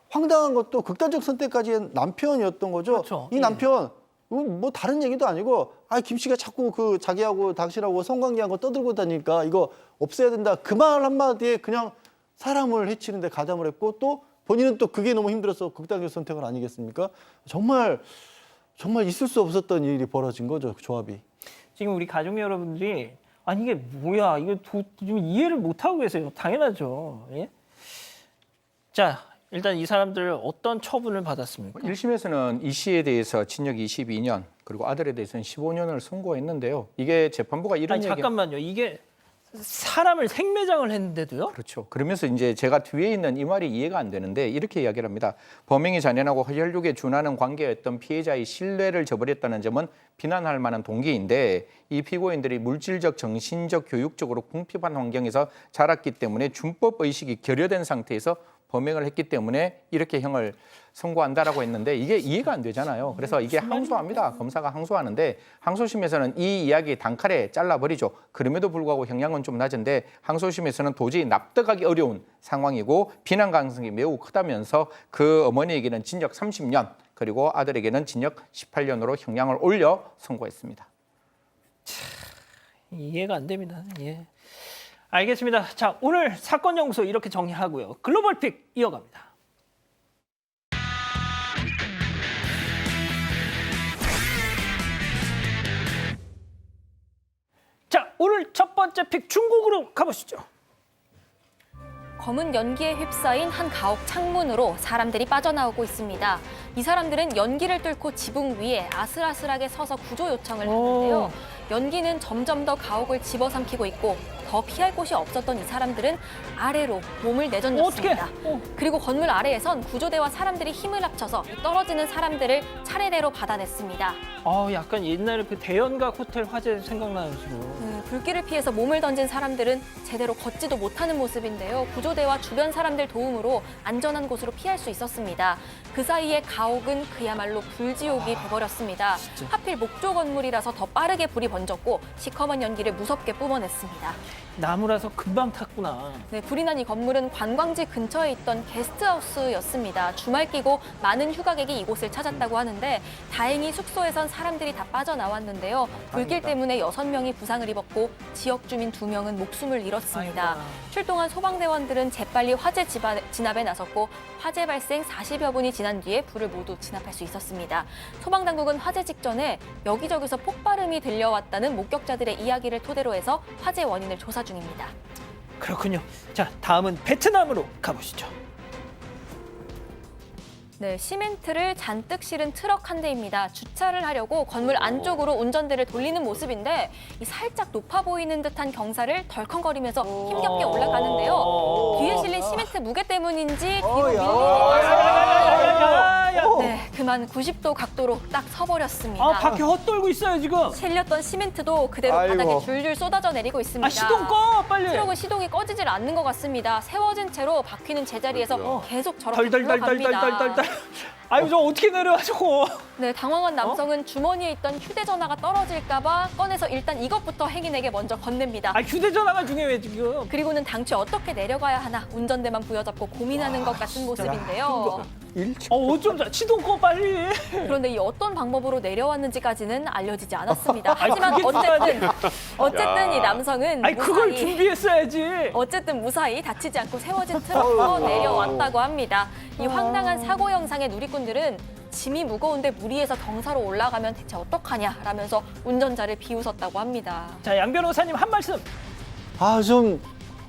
황당한 것도 극단적 선택까지 남편이었던 거죠. 그렇죠. 이 남편 뭐 다른 얘기도 아니고 김 씨가 자꾸 그 자기하고 당신하고 성관계한 거 떠들고 다니니까 이거 없애야 된다. 그 말 한마디에 그냥 사람을 해치는데 가담을 했고 또 본인은 또 그게 너무 힘들어서 극단적 선택을 아니겠습니까? 정말 있을 수 없었던 일이 벌어진 거죠, 그 조합이. 지금 우리 가족 여러분들이 아니 이게 뭐야, 이거 좀 이해를 못 하고 계세요. 당연하죠. 예? 자, 일단 이 사람들 어떤 처분을 받았습니까? 1심에서는 이 씨에 대해서 징역 22년 그리고 아들에 대해서는 15년을 선고했는데요. 이게 재판부가 이런 아니 잠깐만요. 이게 사람을 생매장을 했는데도요? 그렇죠. 그러면서 이제 제가 뒤에 있는 이 말이 이해가 안 되는데 이렇게 이야기를 합니다. 범행이 잔인하고 혈육에 준하는 관계였던 피해자의 신뢰를 저버렸다는 점은 비난할 만한 동기인데 이 피고인들이 물질적, 정신적, 교육적으로 궁핍한 환경에서 자랐기 때문에 준법 의식이 결여된 상태에서 범행을 했기 때문에 이렇게 형을 선고한다라고 했는데 이게 이해가 안 되잖아요. 그래서 이게 항소합니다. 검사가 항소하는데 항소심에서는 이 이야기 단칼에 잘라버리죠. 그럼에도 불구하고 형량은 좀 낮은데 항소심에서는 도저히 납득하기 어려운 상황이고 비난 가능성이 매우 크다면서 그 어머니에게는 징역 30년 그리고 아들에게는 징역 18년으로 형량을 올려 선고했습니다. 이해가 안 됩니다. 예. 알겠습니다. 자, 오늘 사건 연구소 이렇게 정리하고요. 글로벌 픽 이어갑니다. 자, 오늘 첫 번째 픽 중국으로 가보시죠. 검은 연기에 휩싸인 한 가옥 창문으로 사람들이 빠져나오고 있습니다. 이 사람들은 연기를 뚫고 지붕 위에 아슬아슬하게 서서 구조 요청을 하는데요. 연기는 점점 더 가옥을 집어삼키고 있고 더 피할 곳이 없었던 이 사람들은 아래로 몸을 내던졌습니다. 그리고 건물 아래에선 구조대와 사람들이 힘을 합쳐서 떨어지는 사람들을 차례대로 받아냈습니다. 약간 옛날에 그 대연각 호텔 화재 생각나요, 지금. 네, 불길을 피해서 몸을 던진 사람들은 제대로 걷지도 못하는 모습인데요. 구조대와 주변 사람들 도움으로 안전한 곳으로 피할 수 있었습니다. 그 사이에 가옥은 그야말로 불지옥이 돼버렸습니다. 하필 목조 건물이라서 더 빠르게 불이 번졌고 시커먼 연기를 무섭게 뿜어냈습니다. 나무라서 금방 탔구나. 네, 불이 난 이 건물은 관광지 근처에 있던 게스트하우스였습니다. 주말 끼고 많은 휴가객이 이곳을 찾았다고 하는데 다행히 숙소에선 사람들이 다 빠져나왔는데요. 불길 때문에 6명이 부상을 입었고 지역 주민 2명은 목숨을 잃었습니다. 출동한 소방대원들은 재빨리 화재 진압에 나섰고 화재 발생 40여 분이 지난 뒤에 불을 모두 진압할 수 있었습니다. 소방당국은 화재 직전에 여기저기서 폭발음이 들려왔다는 목격자들의 이야기를 토대로 해서 화재 원인을 조사 중입니다. 그렇군요. 자, 다음은 베트남으로 가보시죠. 네, 시멘트를 잔뜩 실은 트럭 한 대입니다. 주차를 하려고 건물 안쪽으로 운전대를 돌리는 모습인데 이 살짝 높아 보이는 듯한 경사를 덜컹거리면서 힘겹게 올라가는데요. 뒤에 실린 시멘트 무게 때문인지 뒤로 밀리고 네, 그만 90도 각도로 딱 서버렸습니다. 밖에 헛돌고 있어요, 지금. 실렸던 시멘트도 그대로 바닥에 줄줄 쏟아져 내리고 있습니다. 시동 꺼, 빨리. 트럭은 시동이 꺼지질 않는 것 같습니다. 세워진 채로 바퀴는 제자리에서 계속 저렇게 굴러갑니다. 아유, 저 어떻게 내려와, 저거. 네, 당황한 남성은 주머니에 있던 휴대전화가 떨어질까 봐 꺼내서 일단 이것부터 행인에게 먼저 건넵니다. 휴대전화가 중요해, 지금. 그리고는 당최 어떻게 내려가야 하나 운전대만 부여잡고 고민하는 것 같은 모습인데요. 어쩜 시동 꺼, 빨리. 그런데 이 어떤 방법으로 내려왔는지까지는 알려지지 않았습니다. 하지만 어쨌든 이 남성은 그걸 준비했어야지. 어쨌든 무사히 다치지 않고 세워진 트럭으로 내려왔다고 합니다. 이 황당한 사고 영상의 누리꾼들은 짐이 무거운데 무리해서 경사로 올라가면 대체 어떡하냐라면서 운전자를 비웃었다고 합니다. 자, 양 변호사님 한 말씀. 아, 좀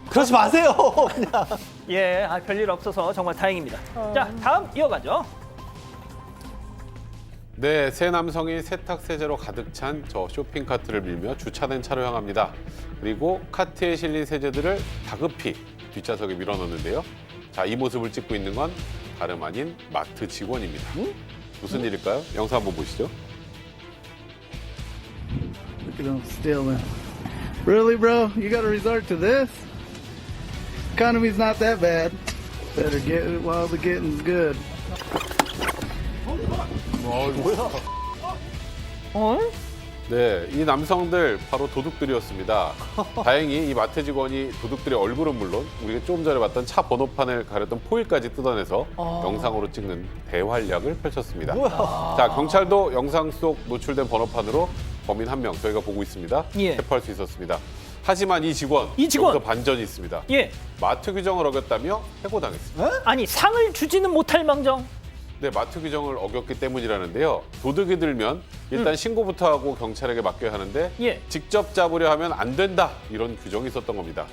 그러지 마세요. 그냥. 예, 별일 없어서 정말 다행입니다. 자, 다음 이어가죠. 네, 세 남성이 세탁세제로 가득 찬 저 쇼핑카트를 밀며 주차된 차로 향합니다. 그리고 카트에 실린 세제들을 다급히 뒷좌석에 밀어넣는데요. 자, 이 모습을 찍고 있는 건 다름 아닌 마트 직원입니다. 무슨 일일까요? 영상 한번 보시죠. Look at them stealing. Really, bro? You gotta resort to this? Economy's not that bad. Better get it while the getting's good. 네, 이 남성들 바로 도둑들이었습니다. 다행히 이 마트 직원이 도둑들의 얼굴은 물론 우리가 조금 전에 봤던 차 번호판을 가렸던 포일까지 뜯어내서 영상으로 찍는 대활약을 펼쳤습니다. 자, 경찰도 영상 속 노출된 번호판으로 범인 한 명 저희가 보고 있습니다. 예. 체포할 수 있었습니다. 하지만 이 직원 여기서 반전이 있습니다. 예. 마트 규정을 어겼다며 해고당했습니다. 아니, 상을 주지는 못할 망정. 네, 마트 규정을 어겼기 때문이라는데요. 도둑이 들면 일단 신고부터 하고 경찰에게 맡겨야 하는데 예. 직접 잡으려 하면 안 된다 이런 규정이 있었던 겁니다.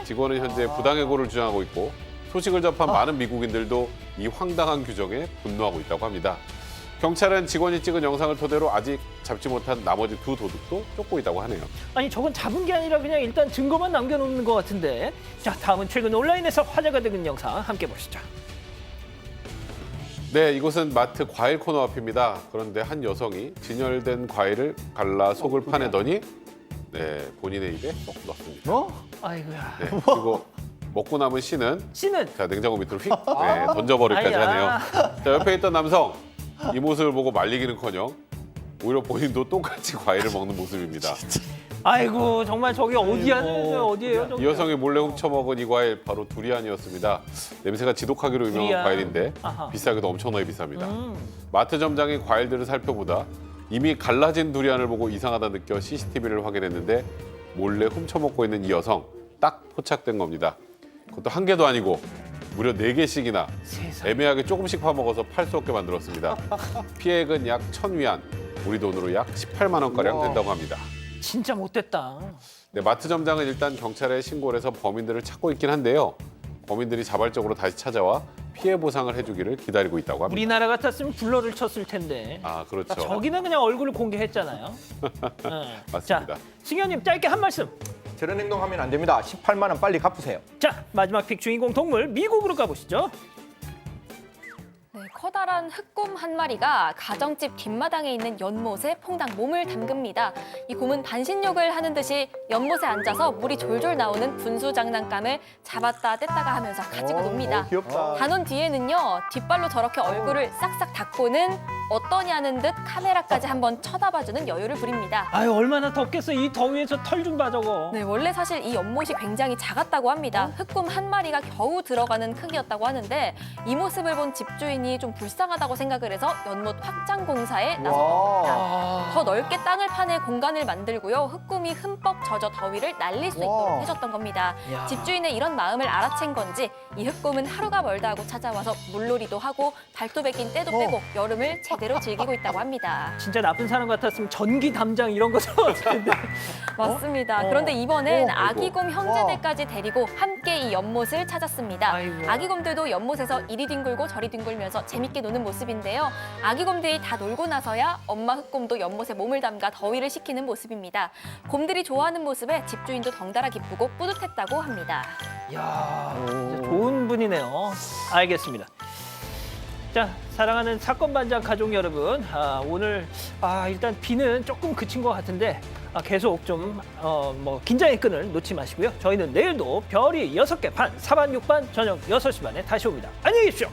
직원은 현재 부당해고를 주장하고 있고 소식을 접한 많은 미국인들도 이 황당한 규정에 분노하고 있다고 합니다. 경찰은 직원이 찍은 영상을 토대로 아직 잡지 못한 나머지 두 도둑도 쫓고 있다고 하네요. 아니, 저건 잡은 게 아니라 그냥 일단 증거만 남겨놓는 것 같은데. 자, 다음은 최근 온라인에서 화제가 되는 영상 함께 보시죠. 네, 이곳은 마트 과일 코너 앞입니다. 그런데 한 여성이 진열된 과일을 갈라 속을 파내더니 네, 본인의 입에 쏙 넣습니다. 아이고야. 네, 그리고 먹고 남은 씨는 자, 냉장고 밑으로 휙 던져버릴까지 아야. 하네요. 자, 옆에 있던 남성 이 모습을 보고 말리기는커녕 오히려 본인도 똑같이 과일을 먹는 모습입니다. 아이고, 정말 저기 어디예요? 이 여성이 몰래 훔쳐먹은 이 과일 바로 두리안이었습니다. 냄새가 지독하기로 유명한 두리안. 과일인데 아하. 비싸기도 엄청나게 비쌉니다. 마트 점장이 과일들을 살펴보다 이미 갈라진 두리안을 보고 이상하다 느껴 CCTV를 확인했는데 몰래 훔쳐먹고 있는 이 여성 딱 포착된 겁니다. 그것도 한 개도 아니고 무려 4개씩이나 애매하게 조금씩 파먹어서 팔 수 없게 만들었습니다. 피해액은 약 1,000위안, 우리 돈으로 약 18만 원가량 된다고 합니다. 진짜 못됐다. 네, 마트 점장은 일단 경찰에 신고를 해서 범인들을 찾고 있긴 한데요. 범인들이 자발적으로 다시 찾아와 피해 보상을 해주기를 기다리고 있다고 합니다. 우리나라 같았으면 블러를 쳤을 텐데. 아, 그렇죠. 저기는 그냥 얼굴을 공개했잖아요. 맞습니다. 자, 승현님 짧게 한 말씀. 저런 행동하면 안 됩니다. 18만 원 빨리 갚으세요. 자, 마지막 픽 주인공 동물 미국으로 가보시죠. 네, 커다란 흑곰 한 마리가 가정집 뒷마당에 있는 연못에 퐁당 몸을 담급니다. 이 곰은 반신욕을 하는 듯이 연못에 앉아서 물이 졸졸 나오는 분수 장난감을 잡았다 뗐다가 하면서 가지고 놉니다. 귀엽다. 단원 뒤에는요, 뒷발로 저렇게 얼굴을 싹싹 닦고는 어떠냐는 듯 카메라까지 한번 쳐다봐주는 여유를 부립니다. 아유, 얼마나 덥겠어. 이 더위에서 털 좀 봐, 저거. 네, 원래 사실 이 연못이 굉장히 작았다고 합니다. 흑곰 한 마리가 겨우 들어가는 크기였다고 하는데 이 모습을 본 집주인이 좀 불쌍하다고 생각을 해서 연못 확장 공사에 나섰던 겁니다. 더 넓게 땅을 파내 공간을 만들고요. 흑곰이 흠뻑 젖어 더위를 날릴 수 있도록 해줬던 겁니다. 야. 집주인의 이런 마음을 알아챈 건지 이 흑곰은 하루가 멀다 하고 찾아와서 물놀이도 하고 발도 베낀 때도 빼고 여름을 제대로 즐기고 있다고 합니다. 진짜 나쁜 사람 같았으면 전기 담장 이런 거 써왔을 텐데. 맞습니다. 그런데 이번엔 아기곰 형제들까지 데리고 함께 이 연못을 찾았습니다. 아이고. 아기곰들도 연못에서 이리 뒹굴고 저리 뒹굴면서 재밌게 노는 모습인데요. 아기곰들이 다 놀고 나서야 엄마 흑곰도 연못에 몸을 담가 더위를 식히는 모습입니다. 곰들이 좋아하는 모습에 집주인도 덩달아 기쁘고 뿌듯했다고 합니다. 이야, 진짜 좋은 분이네요. 알겠습니다. 자, 사랑하는 사건 반장 가족 여러분, 오늘 일단 비는 조금 그친 것 같은데 계속 좀 긴장의 끈을 놓지 마시고요. 저희는 내일도 별이 6개 반, 4반, 6반, 저녁 6시 반에 다시 옵니다. 안녕히 계십시오.